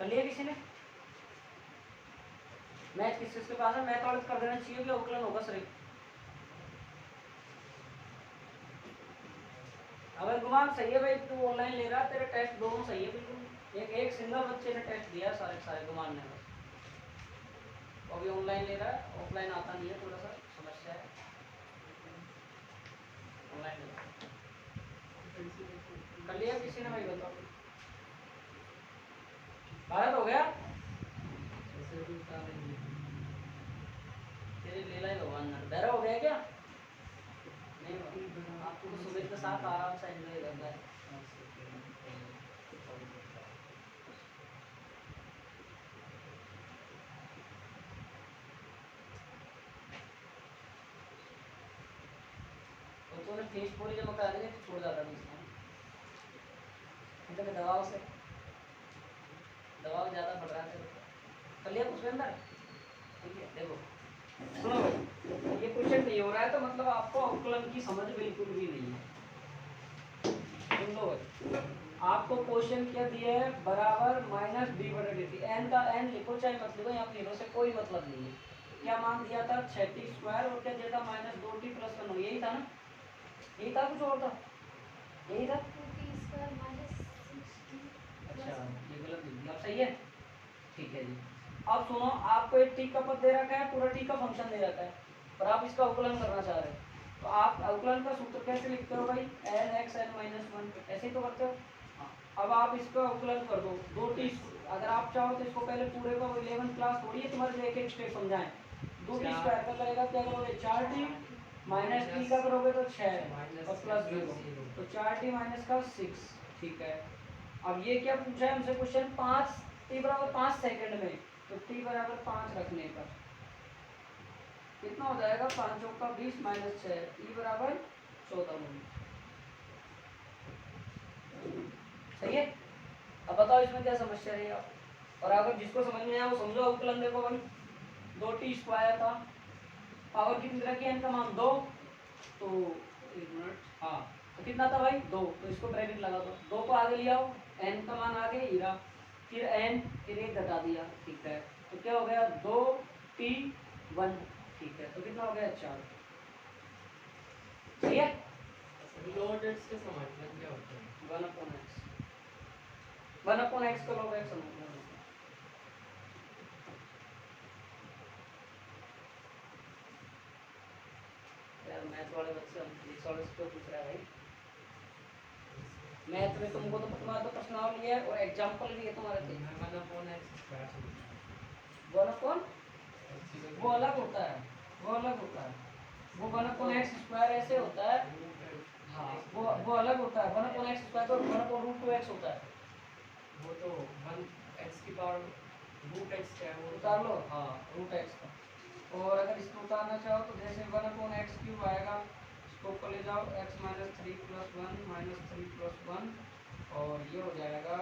कर लिया किसी ने? मैथ किसके पास है? मैथ और कर देना चाहिए कि अवकलन होगा सिर्फ। अगर गुमान सही है भाई, तू ऑनलाइन ले रहा, तेरे टेस्ट दोनों सही है बिल्कुल। एक सिंगल बच्चे ने टेस्ट दिया, सारे गुमान ने बस। अभी ऑनलाइन ले रहा है, ऑफलाइन आता नहीं है, थोड़ा सा समस्या है। ऑनलाइन ले रहा कर लिया किसी ने भाई? बताओ। भारत हो गया तेरे लीला ही भगवान ने। बहरा हो गया क्या? नहीं, आपको तो सुबह के साथ आराम से एंजॉय करना है। तो तूने फेस पूरी जब करा देंगे तो छोड़ जाता बीच में। इधर दबाव से दबाव ज़्यादा बढ़ रहा है। कर लिया उसके अंदर ठीक है। देखो सुनो भाई, ये क्वेश्चन नहीं हो रहा है तो मतलब आपको अवकलन की समझ बिल्कुल भी नहीं है। सुन लो भाई, आपको क्वेश्चन क्या दिया है? बराबर माइनस डी बटा डी टी। एन का एन लिखो चाहे मत लिखो, यहाँ पे से कोई मतलब नहीं है। क्या मान दिया था? 6t स्क्वायर और क्या दिया था? Minus 2t plus 1। यही था ना? यही था, कुछ और था? यही था। अच्छा, ये गलत लिख दिया, अब सही है? ठीक है जी। अब सुनो, आपको एक टी का पद दे रखा है, पूरा टी का फंक्शन दे रखा है, पर आप इसका अवकलन करना चाह रहे हो, तो आप अवकलन का सूत्र कैसे लिखते हो भाई? N X N minus one, ऐसे ही तो करते हो। हाँ, अब आप इसका अवकलन कर दो, दो टी, अगर आप चाहो तो इसको पहले पूरे को 11 क्लास थोड़ी है तुम्हारे, एक एक स्टेप समझाएं। दो टी स्क्वायर का करेगा क्या करोगे? 4t, माइनस टी का करोगे तो 6 और प्लस 0, तो 4t माइनस का 6। ठीक है, अब ये क्या पूछा है हमसे क्वेश्चन? 5 t बराबर 5 सेकंड में, तो t बराबर 5 रखने पर कितना हो जाएगा? 5 चौक का 20 माइनस 6, e बराबर 14 मिनट। सही है। अब बताओ इसमें क्या समस्या रही आप, और अगर जिसको समझ में आया वो समझो अवकलन। देखो भाई, 2t स्क्वायर था, पावर कितनी रखी है? n का मान 2, तो 1 मिनट, हाँ, तो कितना था भाई? 2, तो इसको ब्रैकेट लगा दो, 2 को आगे ले आओ, n का मान आगे हीरा, फिर n, फिर 1 घटा दिया। ठीक है, तो क्या हो गया? 2t1। ठीक है, तो कितना हो गया? 4। सही है। लॉग एक्स के समाकलन क्या होता है? 1/x, 1/x का log x समझना है। यार मैथ वाले बच्चे हम फिजिक्स वाले से क्यों पूछ रहा है भाई? मैथ में तुमको तो तुम्हारा तो प्रश्नावली है और एग्जांपल भी है तुम्हारे थे। 1/x स्क्वायर वन अपॉन, वो अलग होता है, वो अलग होता है, वो 1/x स्क्वायर ऐसे होता है। हाँ, वो अलग होता है, 1/x स्क्वायर तो 1/√2x होता है। वो तो 1x की पावर √x क्या है वो उतार लो, हाँ, √x का। और अगर इसको उतारना चाहो तो जैसे 1/x³ आएगा, इसको ऊपर ले जाओ, x minus 3 plus 1 minus 3 plus 1, और ये हो जाएगा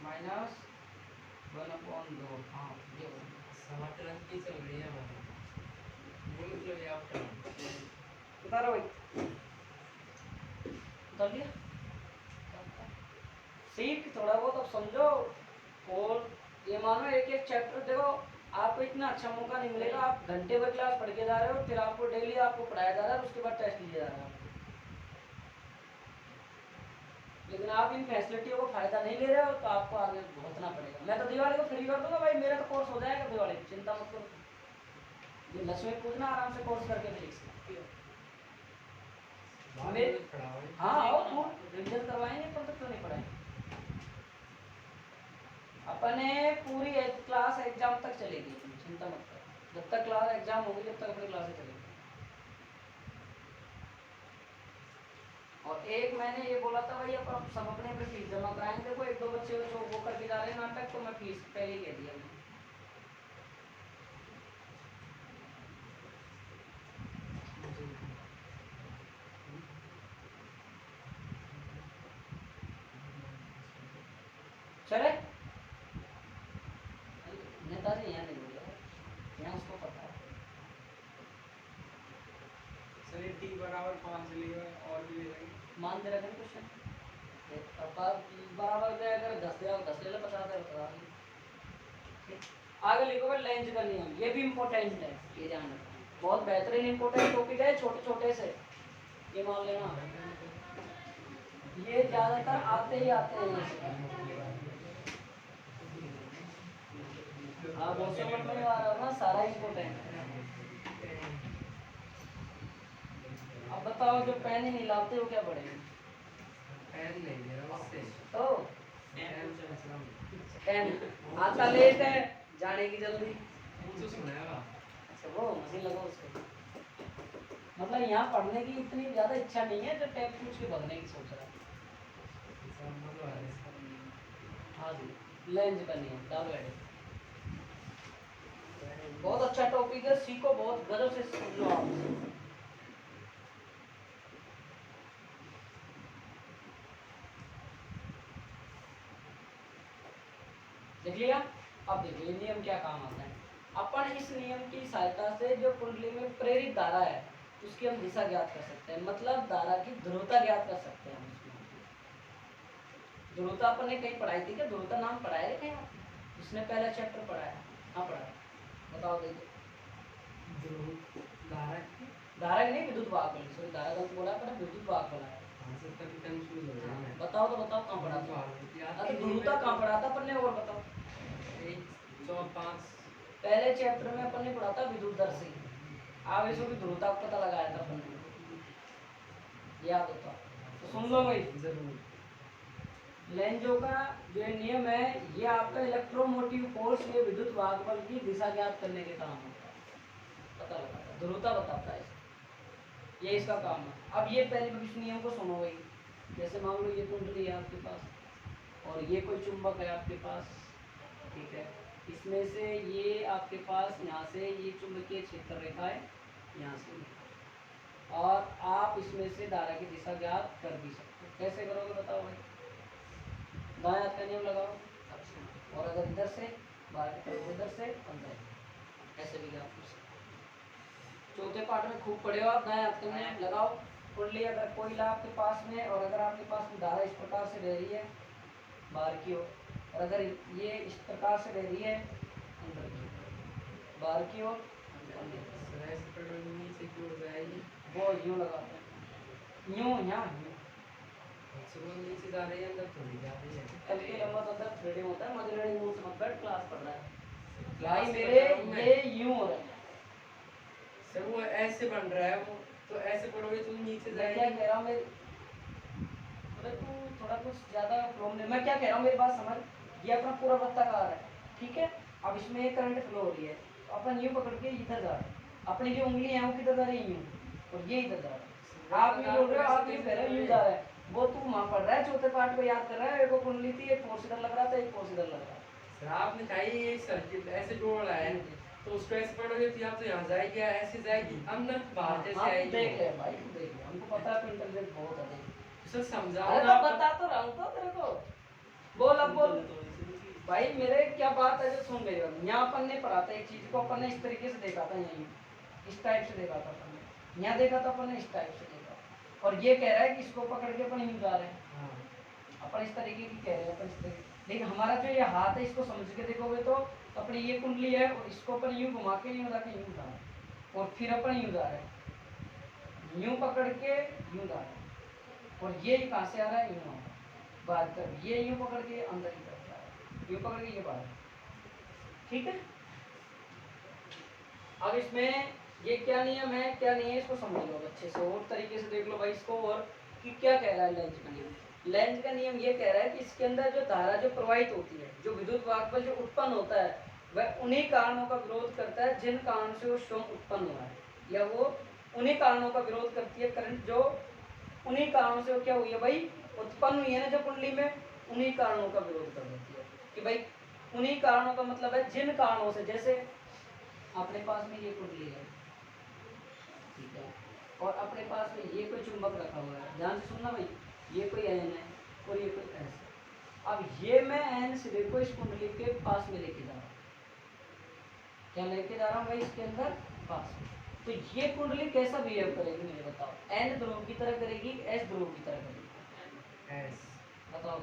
माइनस 1/2। हाँ, ये हो जाएगा। समाकलन की चल रही है हमारी, ये मतलब ये आप उतारो भाई, उतार लिया। सीख थोड़ा बहुत अब समझो, और ये मानो एक एक चैप्टर देखो, आपको इतना अच्छा मौका नहीं मिलेगा। आप घंटे भर क्लास पढ़ के जा रहे हो, फिर आपको डेली आपको पढ़ाया जा रहा है, उसके बाद टेस्ट लिया जा रहा है, लेकिन आप इन फैसिलिटियों को फायदा नहीं ले रहे हो, तो आपको आगे भुगतना पड़ेगा। मैं तो दिवाली को फ्री कर दूंगा भाई, मेरा तो कोर्स हो जाएगा दिवाली, चिंता मत करो। ये लक्ष्मी पूजना आराम से कोर्स करके फिजिक्स में। हाँ आओ, तुम रिविजन करवाएंगे, पर तो क्यों नहीं पढ़ाएंगे। अपने पूरी क्लास एग्जाम तक चलेगी, तुम चिंता मत करो, जब तक क्लास एग्जाम होगी जब तक अपनी क्लासें चलेगी। और एक मैंने ये बोला था भाई, अपन सब अपने अपने फीस जमा कराएंगे। देखो एक दो बच्चे जो वो करके जा रहे हैं नाटक, तो मैं फीस पहले ही कह दिया मैंने। चले नेताजी यहाँ नहीं बोले, यहाँ उसको पता है। सर ये t बराबर 5 लिए और भी ले लेंगे, मान दे रहे थे क्वेश्चन, बराबर में अगर 10 दे 10 ले लो, 50 दे 50। आगे लिखोगे लेंज का नियम, ये भी इम्पोर्टेंट है, ये ध्यान रखना, बहुत बेहतरीन इम्पोर्टेंट टॉपिक है, छोटे छोटे से ये मान लेना, ये ज्यादातर आते ही आते हैं। हाँ, बहुत समझ में आ रहा है ना, सारा इम्पोर्टेंट है। अब बताओ, जो पेन ही नहीं लाते हो क्या पढ़ेंगे? पेन नहीं मेरा उससे तो पेन पेन आता लेट है, जाने की जल्दी। मुझे सुनाएगा। अच्छा, वो मशीन लगाओ उसको। मतलब यहाँ पढ़ने की इतनी ज्यादा इच्छा नहीं है, जो टैब पूछ के भगने की सोच रहा है। हाँ जी, लेंज का नियम डालो ऐड। बहुत अच्छा टॉपिक है, सीखो, बहुत गजब से समझो आप। देख लिया। अब देखिए नियम क्या काम आता है। अपन इस नियम की सहायता से जो कुंडली में प्रेरित धारा है उसकी हम दिशा ज्ञात कर सकते हैं, मतलब धारा की ध्रुवता ज्ञात कर सकते हैं। ध्रुवता अपन ने कहीं पढ़ाई थी क्या? ध्रुवता नाम पढ़ाया है कहीं? उसने पहला चैप्टर पढ़ाया, हाँ पढ़ाया, बताओ देखो। धारा नहीं, विद्युत वाहक, सॉरी धारा गलत बोला, पर विद्युत वाहक बोला है। बताओ तो बताओ, कहाँ पढ़ा था? ध्रुवता कहाँ पढ़ा था अपन ने, और बताओ। 105 पहले चैप्टर में अपन ने पढ़ा था विद्युतदर्शी, आवेशों की ध्रुवता का पता लगाया था अपन ने, याद होता तो सुन लो भाई। जरूर। लेंजो का जो नियम है ये आपका इलेक्ट्रोमोटिव फोर्स, ये विद्युत भागबल की दिशा ज्ञात करने के काम होता है, पता लगाता है, ध्रुवता बताता है इसको, ये इसका काम है। अब ये पहले इस नियम को सुनो भाई। जैसे मान लो ये कुंडली है आपके पास और ये कोई चुंबक है आपके पास, ठीक है, इसमें से ये आपके पास यहाँ से ये चुंबकीय क्षेत्र रेखा है यहाँ से, और आप इसमें से धारा की दिशा ज्ञात कर भी सकते हो। कैसे करोगे बताओ भाई? दाएं हाथ का नियम लगाओ, और अगर इधर से बाहर की तरफ, इधर से अंदर, ऐसे भी ज्ञात कर सकते हो। चौथे पार्ट में खूब पढ़े हो आप, दाएं हाथ का नियम लगाओ। कुंडली अगर कोयला आपके पास में, और अगर आपके पास में धारा इस प्रकार से रह रही है बाहर की ओर, और अगर ये इस प्रकार से रह रही है अंदर की बाहर की ओर, नीचे की ओर जाएगी, वो यूं लगाते हैं, यूं यहाँ यूं, सुबह नीचे जा रही है, अंदर थोड़ी जा रही है। कल के लंबा तो अंदर थ्रेडिंग होता है, मजे लड़ी मुंह से मत बैठ, क्लास पढ़ रहा है क्लास भाई पढ़ मेरे, रहा हूं मैं। ये यूं हो रहा है। सर वो ऐसे बन रहा है, वो तो ऐसे पढ़ोगे तुम नीचे मैं क्या जाएगी। कह रहा हूँ, अरे तू थोड़ा कुछ ज्यादा फ्लो में, मैं क्या कह रहा हूँ मेरी बात समझ। ये अपना पूरा वृत्ताकार है, ठीक है, अब इसमें एक करंट फ्लो हो रही है, तो अपन यूं पकड़ के इधर जा रहे हैं, अपनी जो उंगली है वो किधर जा रही है यूं, और ये इधर जा रहा है। आप यूं बोल रहे हो, आप यूं कह रहे हो, यूं जा रहा है, वो तू वहां पढ़ रहा है, चौथे पार्ट को याद कर रहा है, एक वो कुंडली थी, एक फोर्स इधर लग रहा था, एक फोर्स इधर लग रहा है। सर आपने कहा ये सर्किट ऐसे जोड़ रहा है, तो उसको ऐसे पढ़ोगे तो यहाँ तो यहाँ जाएगी, या ऐसे जाएगी, अंदर बाहर कैसे हाँ, तू आएगी? देख ले भाई, तू देख ले, हमको पता है तू इंटेलिजेंट बहुत है, देख। सर समझाओ अरे ना तो आप। बता तो रहा हूँ तो तेरे को, बोल अब बोल भाई। मेरे क्या बात है जो सुन रहे हो, यहाँ अपन ने पढ़ा था एक चीज को, अपन ने इस तरीके से देखा था, यहीं इस टाइप से देखा था अपन ने, यहाँ देखा था अपन ने इस टाइप से देखा, और ये कह रहा है कि इसको पकड़ के अपन यूं जा रहे हैं, हाँ। अपन इस तरीके की कह रहे हैं, अपन इस तरीके, लेकिन हमारा जो ये हाथ है इसको समझ के देखोगे तो अपनी ये कुंडली है, और इसको अपन यूं घुमा के यूं जाके यूं उठा, और फिर अपन यूं जा रहे हैं, यूं पकड़ के यूं जा रहे हैं, और ये कहाँ से आ रहा है, यूं आ रहा है बाहर की तरफ, ये यूं पकड़ के अंदर की तरफ जा रहा है, यूं पकड़ के ये बाहर, ठीक है। अब इसमें ये क्या नियम है क्या नहीं है इसको समझ लो अच्छे से, और तरीके से देख लो भाई इसको, और कि क्या कह रहा है लेंज का नियम। लेंज का नियम ये कह रहा है कि इसके अंदर जो धारा जो प्रवाहित होती है, जो विद्युत वाहकबल जो उत्पन्न होता है, वह उन्हीं कारणों का विरोध करता है जिन कारण से वो स्वयं उत्पन्न हुआ है, या वो उन्हीं कारणों का विरोध करती है करंट, जो उन्हीं कारणों से वो क्या हुई है भाई, उत्पन्न हुई है ना जो कुंडली में, उन्हीं कारणों का विरोध कर देती है। कि भाई उन्हीं कारणों का मतलब है जिन कारणों से, जैसे अपने पास में ये कुंडली है, ठीक है, और अपने पास में ये कोई चुंबक रखा हुआ है, ध्यान से सुनना भाई, ये कोई एन है और ये कोई एस है। अब ये मैं एन सिरे को इस कुंडली के पास में लेके जा रहा हूँ, क्या लेके जा रहा हूँ भाई इसके अंदर पास में, तो ये कुंडली कैसा बिहेव करेगी मुझे बताओ, एन ध्रुव की तरह करेगी, एस ध्रुव की तरह करेगी, एस। बताओ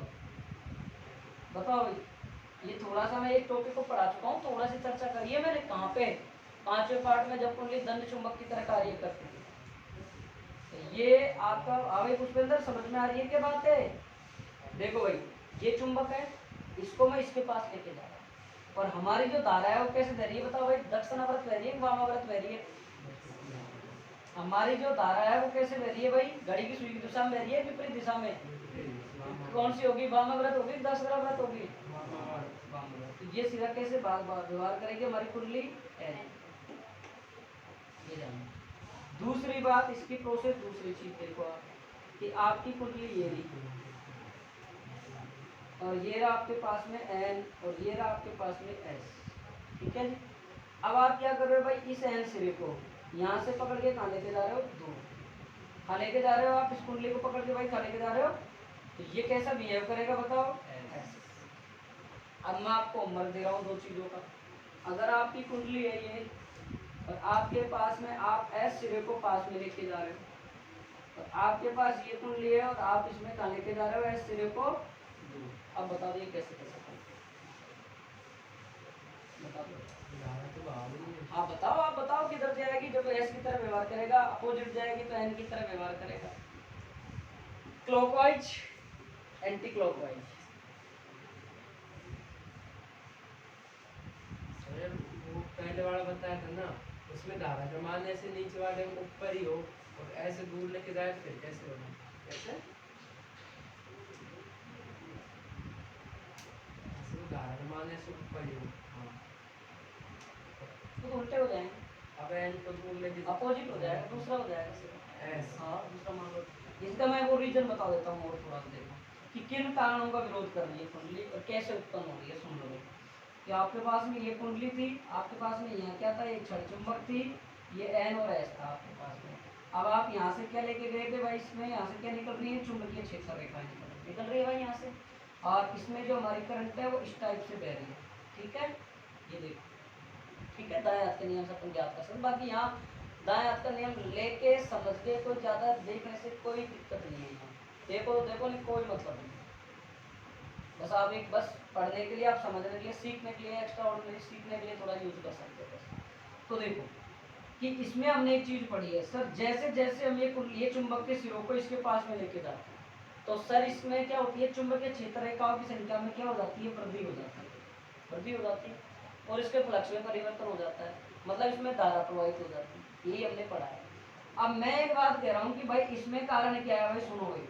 बताओ भाई। ये थोड़ा सा मैं एक टॉपिक को पढ़ा चुका हूँ, थोड़ा सी चर्चा करिए मैंने कहाँ पे, पांचवें पार्ट में, जब कुंडली दंड चुंबक की तरह कार्य करती है। तो ये आपका आगे पुष्पेंद्र समझ में आ रही है क्या बात है? देखो भाई, ये चुंबक है, इसको मैं इसके पास लेके जा रहा हूँ, और हमारी जो धारा है वो कैसे बह रही है बताओ भाई, दक्षिणावर्त बह रही है, वामावर्त बह रही है? हमारी जो धारा है वो कैसे बह रही है भाई, घड़ी की सुई की दिशा में बह रही है, विपरीत दिशा में, कौन सी होगी, वामावर्त होगी, दक्षिणावर्त होगी, तो ये सीधा कैसे व्यवहार करेगी हमारी कुंडली एन, ये जानो। दूसरी बात इसकी प्रोसेस, दूसरी चीज देखो आप, कि आपकी कुंडली ये रही, और ये रहा आपके पास में एन, और ये रहा आपके पास में एस, ठीक है जी। अब आप क्या कर रहे हो भाई, इस एन सिरे को यहाँ से पकड़ के कहाँ लेके जा रहे हो, दूर कहाँ लेके जा रहे हो आप, इस कुंडली को पकड़ के भाई कहाँ लेके जा रहे हो, तो ये कैसा बिहेव करेगा बताओ, ऐसे। अब मैं आपको होमवर्क दे रहा हूँ दो चीज़ों का, अगर आपकी कुंडली है ये, और आपके पास में आप एस सिरे को पास में लेके जा रहे हो, और आपके पास ये कुंडली है और आप इसमें कहाँ लेके जा रहे हो, एस सिरे को दूर। अब बता दिए कैसे कर सकते हैं, बता दो। हाँ बताओ, आप बताओ किधर जाएगी, जब एस की तरह व्यवहार करेगा, अपोजिट जाएगी तो एन की तरह व्यवहार करेगा, क्लॉकवाइज एंटी क्लॉकवाइज। पहले वाला बताया था ना, उसमें धारा का मान ऐसे नीचे वाले में ऊपर ही हो और ऐसे दूर लेके जाए, फिर कैसे होगा? कैसे? ऐसे वो धारा का मान ऐसे ऊपर ही हो। हाँ। तो उल्टे हो जाएंगे, अब एन को दूर लेके अपोजिट हो जाएगा, दूसरा हो जाएगा सीधा। ऐसे। हाँ दूसरा मान लो। इसका मैं वो रीजन बता देता हूँ और थोड़ा सा देखो कि किन कारणों का विरोध कर रही है कुंडली और कैसे उत्पन्न हो रही है। सुन लो देखो कि आपके पास में ये कुंडली थी, आपके पास में यहाँ क्या था, एक छड़ चुंबक थी, ये एन और एस था आपके पास में। अब आप यहाँ से क्या लेके गए थे भाई, इसमें यहाँ से क्या निकल रही है, चुंबकीय क्षेत्र रेखा निकल रही है भाई यहाँ से, और इसमें जो हमारी करंट है वो इस टाइप से बह रही है। ठीक है, ये देखो, ठीक है, दाएं हाथ के नियम से अपन ज्ञात कर सकते। बाकी यहाँ दाएं हाथ का नियम लेके समझ के कोई ज़्यादा देखने से कोई दिक्कत नहीं है। यहाँ देखो देखो नहीं, कोई मतलब नहीं, बस आप एक बस पढ़ने के लिए, आप समझने के लिए, सीखने के लिए, एक्स्ट्रा ऑर्डिनरी सीखने के लिए थोड़ा यूज कर सकते हो बस। तो देखो कि इसमें हमने एक चीज़ पढ़ी है सर, जैसे जैसे हम ये चुंबक के सिरों को इसके पास में लेके जाते हैं तो सर इसमें क्या होती है, चुंबकीय क्षेत्र रेखाओं की संख्या में क्या हो जाती है, वृद्धि हो जाती है, वृद्धि हो जाती है, और इसके फ्लक्स में परिवर्तन हो जाता है, मतलब इसमें धारा प्रवाहित हो जाती है। यही हमने पढ़ा है। अब मैं एक बात कह रहा हूँ कि भाई इसमें कारण क्या है भाई, सुनो भाई,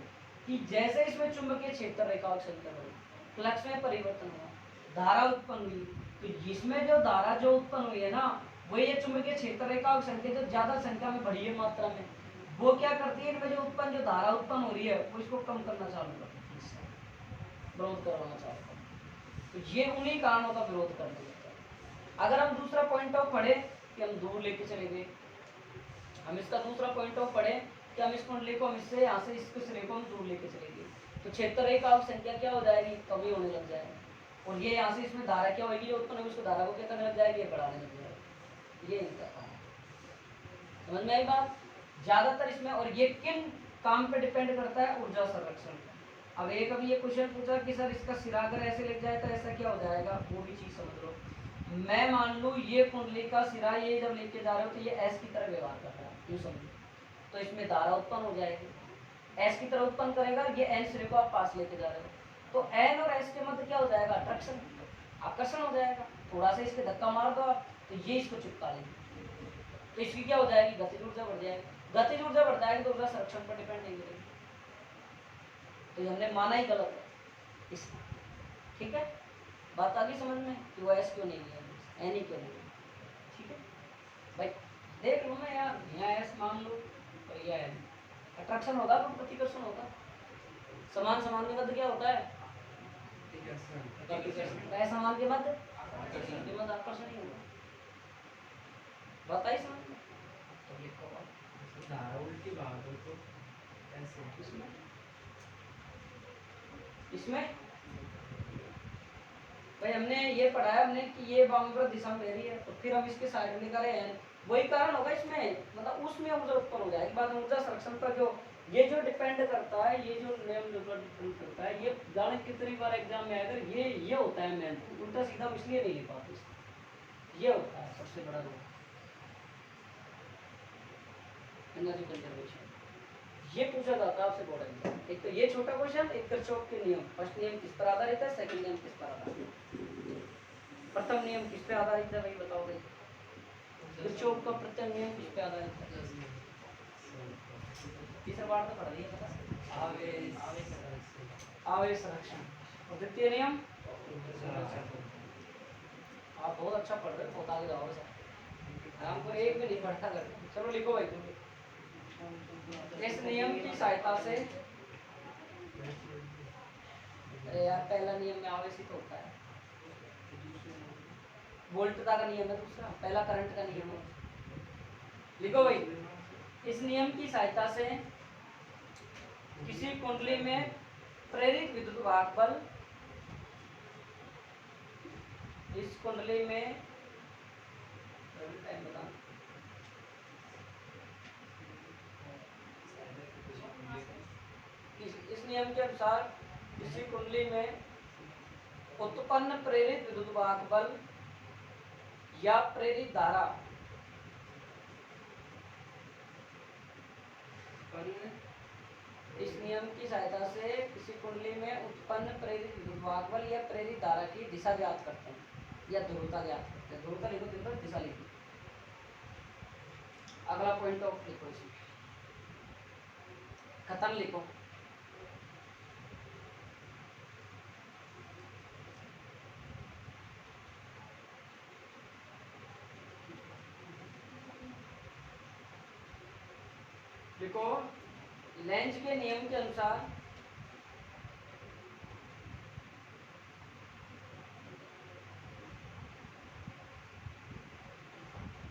कि जैसे इसमें चुंबकीय क्षेत्र रेखाओं की संख्या बढ़ी, फ्लक्स में परिवर्तन हुआ, धारा उत्पन्न हुई, तो इसमें जो धारा जो उत्पन्न हुई है ना, वही ये चुंबकीय क्षेत्र रेखाओं की संख्या जो ज्यादा संख्या में बढ़ी है मात्रा में, वो क्या करती है, इनमें जो उत्पन्न जो धारा उत्पन्न हो रही है वो इसको कम करना चालू करती है, विरोध करवाना चालू करती है। तो ये उन्हीं कारणों का विरोध कर दिया। अगर हम दूसरा पॉइंट ऑफ पढ़े कि हम दूर लेके चले गए, हम इसका दूसरा पॉइंट ऑफ पढ़े कि हम इस कुंडली को हम इससे यहाँ से इसके सिरे को हम दूर लेके चले गए, तो क्षेत्र रेखा की संख्या क्या हो जाएगी, कमी होने लग जाएगी, और ये यहाँ से इसमें धारा क्या होगी, जो उत्पन्न होगी उसको धारा को क्या करने लग जाएगी, ये बढ़ाने लग जाएगी। ये इनका काम है। समझ में आई बात? ज्यादातर इसमें, और ये किन काम पे डिपेंड करता है, ऊर्जा संरक्षण। अब एक अभी ये क्वेश्चन पूछा कि सर इसका सिरा अगर ऐसे लग जाए तो ऐसा क्या हो जाएगा, वो भी चीज समझ लो। मैं मान लूँ ये कुंडली का सिरा ये जब लेके जा रहे हो तो ये एस की तरह व्यवहार कर रहा है, यूँ समझो, तो इसमें धारा उत्पन्न हो जाएगी, एस की तरह उत्पन्न करेगा, ये एन सिरे को आप पास लेके जा रहे हो, तो एन और एस के मध्य क्या हो जाएगा, अट्रैक्शन, आकर्षण हो जाएगा। थोड़ा सा इसके धक्का मार दो आप तो ये इसको चिपका लेंगे, तो इसकी क्या हो जाएगी, गतिज ऊर्जा बढ़ जाएगी, गतिज ऊर्जा बढ़ जाएगी तो ऊर्जा संरक्षण पर डिपेंड नहीं करेगी। तो ये हमने माना ही गलत है इस, ठीक है, बात आ गई समझ में कि वो एस क्यों नहीं लिया, एन ही क्यों नहीं लिया। ठीक है भाई, देख लो ना यार, यहाँ एस मान लो और यह एन, अट्रैक्शन होगा तो प्रतिकर्षण होगा, समान समान के मध्य क्या होता है, समान के मध्य आकर्षण ही होगा। बताइए समझ में, तो लिखो धारा उल्टी भाग हो तो ऐसे इसमें इसमें भाई हमने ये पढ़ा है हमने कि ये वामाव्रत दिशा में बह रही है, तो फिर हम इसके साइड में करे हैं, वही कारण होगा इसमें, मतलब उसमें ऊर्जा उत्पन्न हो जाएगी। बाद ऊर्जा संरक्षण पर जो ये जो डिपेंड करता है, ये जो नियम जो डिपेंड करता है, ये गणित कितनी बार एग्जाम में आएगा, ये होता है मेन, उल्टा सीधा हम इसलिए नहीं लिख पाते, ये होता है सबसे बड़ा रोल, एनर्जी कंजर्वेशन। ये पूछा जाता है आपसे बोर्ड एग्जाम, एक तो ये छोटा क्वेश्चन, एक किरचॉफ के नियम, फर्स्ट नियम किस पर आधारित है, सेकंड नियम किस पर आधारित है, प्रथम नियम किस पे आधारित है, भाई बताओ भाई, किरचॉफ का प्रथम नियम किस पे आधारित है, तीसरा बार तो पढ़ दिया, पता आवेश संरक्षण, और द्वितीय नियम आप बहुत अच्छा पढ़ रहे हो, बहुत आगे जाओगे सर, हमको एक भी नहीं पढ़ता कर, चलो लिखो भाई तुम, इस नियम की सहायता से, अरे यार पहला नियम में आवेश ही तो होता है, वोल्टता का नियम है दूसरा, पहला करंट का नियम है। लिखो भाई, इस नियम की सहायता से किसी कुंडली में प्रेरित विद्युत वाहक बल, इस कुंडली में टाइम बता, इस नियम के अनुसार किसी कुंडली में उत्पन्न प्रेरित विद्युत वाहक बल या प्रेरित धारा इस नियम की सहायता से किसी कुंडली में उत्पन्न प्रेरित विद्युत वाहक बल या प्रेरित धारा की दिशा ज्ञात करते हैं या ध्रुवता ज्ञात करते हैं, ध्रुवता लिखो, दिशा लिखो। अगला पॉइंट ऑफ लिखो, इसमें कथन लिखो। देखो, लेंज के नियम के अनुसार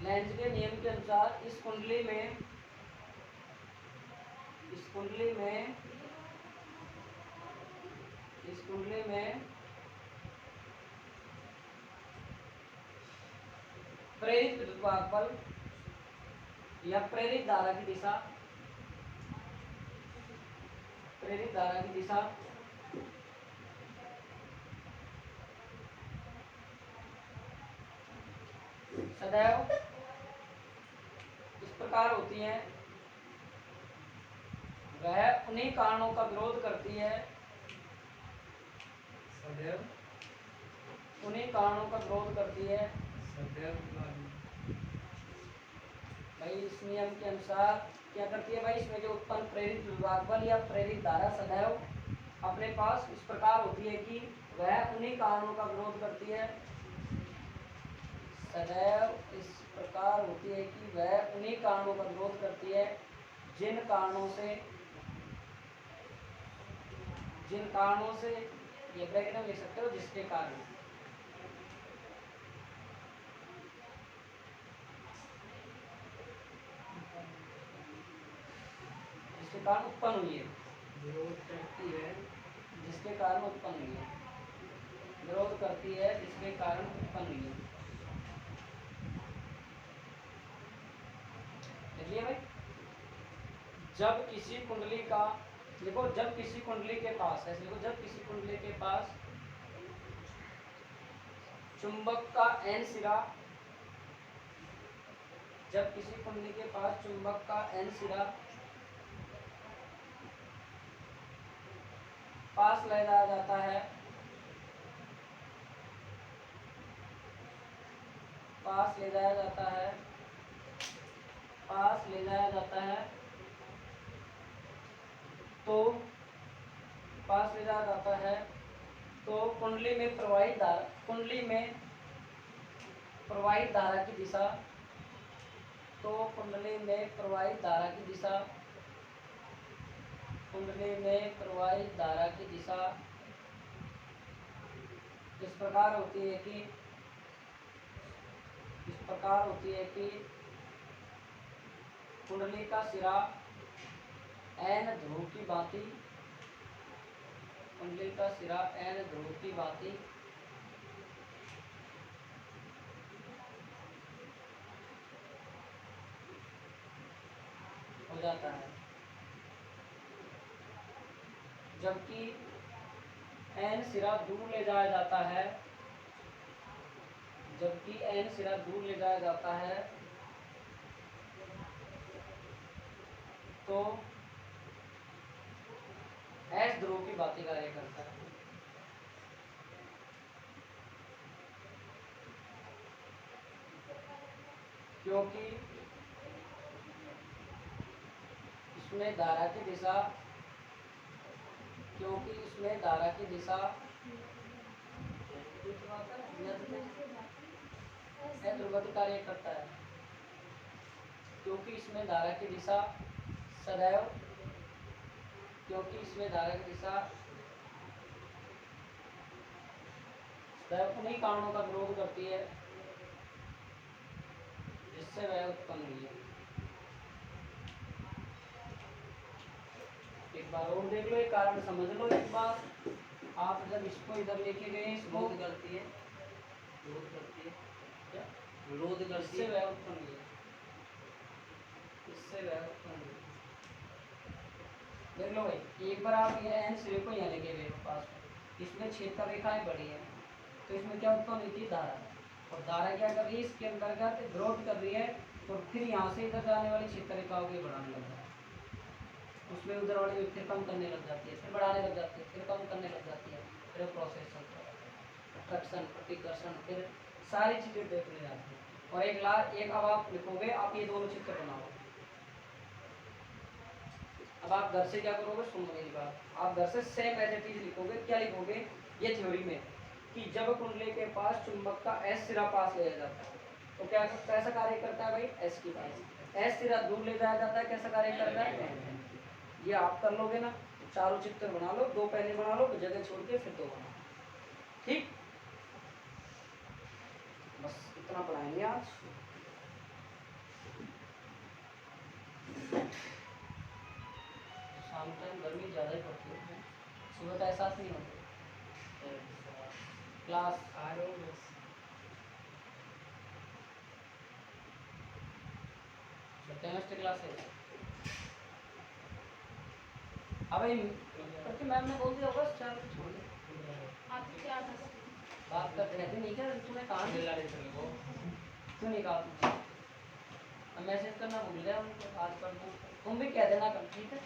लेंज के नियम के अनुसार इस कुंडली में प्रेरित विद्युत बल या प्रेरित धारा की दिशा सदैव इस प्रकार होती है, वह उन्हीं कारणों का विरोध करती है, सदैव उन्हीं कारणों का विरोध करती है। भाई इस नियम के अनुसार क्या करती है भाई, इसमें जो उत्पन्न प्रेरित विद्युत बल या प्रेरित धारा सदैव अपने पास इस प्रकार होती है कि वह उन्हीं कारणों का विरोध करती है, सदैव इस प्रकार होती है कि वह उन्हीं कारणों का विरोध करती है जिन कारणों से ये ब्रैकेट में लिख सकते हो, जिसके कारण उत्पन्न हुई है, विरोध करती है, जिसके कारण उत्पन्न हुई है, विरोध करती है जिसके कारण उत्पन्न हुई है। देखिए भाई, जब किसी कुंडली का देखो, जब किसी कुंडली के पास ऐसे देखो, जब किसी कुंडली के पास चुंबक का n सिरा, जब किसी कुंडली के पास चुंबक का n सिरा पास ले जाया जाता है, पास ले जाया जाता है तो कुंडली में प्रवाहित धारा की दिशा इस प्रकार होती है कि कुंडली का सिरा n ध्रुव की भांति हो जाता है, जबकि n सिरा दूर ले जाया जाता है, तो S ध्रुव की भांति कार्य करता है। क्योंकि इसमें धारा की दिशा ध्रुवति कार्य करता है, क्योंकि इसमें धारा की दिशा सदैव उन्हीं कारणों का विरोध करती है जिससे वह उत्पन्न हुई है। एक बार और देख लो, एक कारण समझ लो एक बार। आप जब इसको इधर लेके गए, इसको विरोध करती है, इससे वह उत्पन्न हुई है, देख लो भाई। एक बार आप ये n सिरे को यहाँ लेके गए पास में, इसमें क्षेत्र रेखाएं बड़ी हैं, तो इसमें क्या उत्पन्न हुई थी, धारा। और धारा क्या कर रही है, इसके अंतर्गत विरोध कर रही है, और फिर यहाँ से इधर जाने वाली क्षेत्र रेखाओं को बढ़ाने लग जाती है, उसमें उधर वाली फिर कम करने लग जाती है, फिर बढ़ाने लग जाती है, फिर कम करने लग जाती है, फिर प्रोसेस चलता है, आकर्षण, प्रतिकर्षण, फिर सारी चीज़ें देखने जाती है। और और एक अब आप लिखोगे, आप ये दोनों चित्र बनाओ। अब आप घर से क्या करोगे, सुनो मेरी बात, आप घर से सेम एज इट इज लिखोगे। क्या लिखोगे, ये थ्योरी में कि जब कुंडली के पास चुंबक का एस सिरा पास ले जाता है तो क्या कैसा कार्य करता है भाई, एस की पास एस सिरा दूर ले जाया जाता है, कैसा कार्य करता है। ये आप कर लोगे ना, चारों चित्र बना लो, 2 पहले बना लो, जगह छोड़ के फिर 2 बना, ठीक। बस इतना पढ़ाएंगे आज। शाम टाइम गर्मी ज़्यादा ही पड़ती है, सुबह तो एहसास नहीं होता। क्लास आ रहे हो बस। केमिस्ट्री क्लास है। अब क्योंकि मैम ने बोल दिया होगा, चल छोड़ दे, बात करते रहते नहीं क्या, तूने कहा क्यों नहीं कहा तुमने, मैसेज करना भूल गया उनको, आज कर दूँ, तुम भी कह देना कल, ठीक है।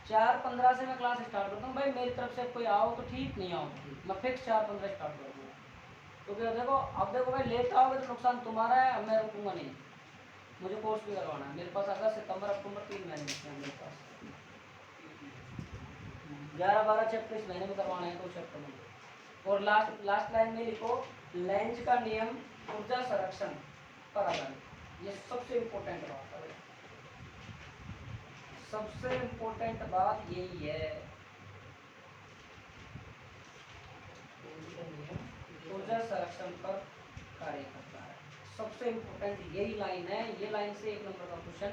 4:15 से मैं क्लास स्टार्ट करता हूँ भाई, मेरी तरफ से कोई आओ तो ठीक, नहीं आओ तो ठीक, मैं फिक्स 4:15 स्टार्ट कर दूँगा। क्योंकि देखो, अब देखो भाई लेट आओगे तो नुकसान तुम्हारा है, अब मैं रुकूंगा नहीं, मुझे कोर्स भी करवाना है। मेरे पास अगस्त सितंबर अक्टूबर 3 महीने हैं मेरे पास, 11-12 चैप्टर इस महीने में करवाना है, 2 चैप्टर में। और लास्ट लाइन में लिखो, लेंज का नियम ऊर्जा संरक्षण पर आधारित। ये सबसे इम्पोर्टेंट बात है, सबसे इम्पोर्टेंट बात यही है, ऊर्जा संरक्षण पर कार्य करता है। सबसे इम्पोर्टेंट यही लाइन है, ये लाइन से 1 नंबर का क्वेश्चन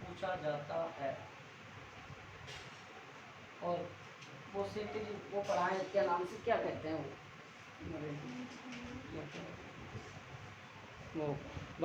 पूछा जाता है। और वो सेफ्टी वो पढ़ाएं, क्या नाम से, क्या कहते हैं वो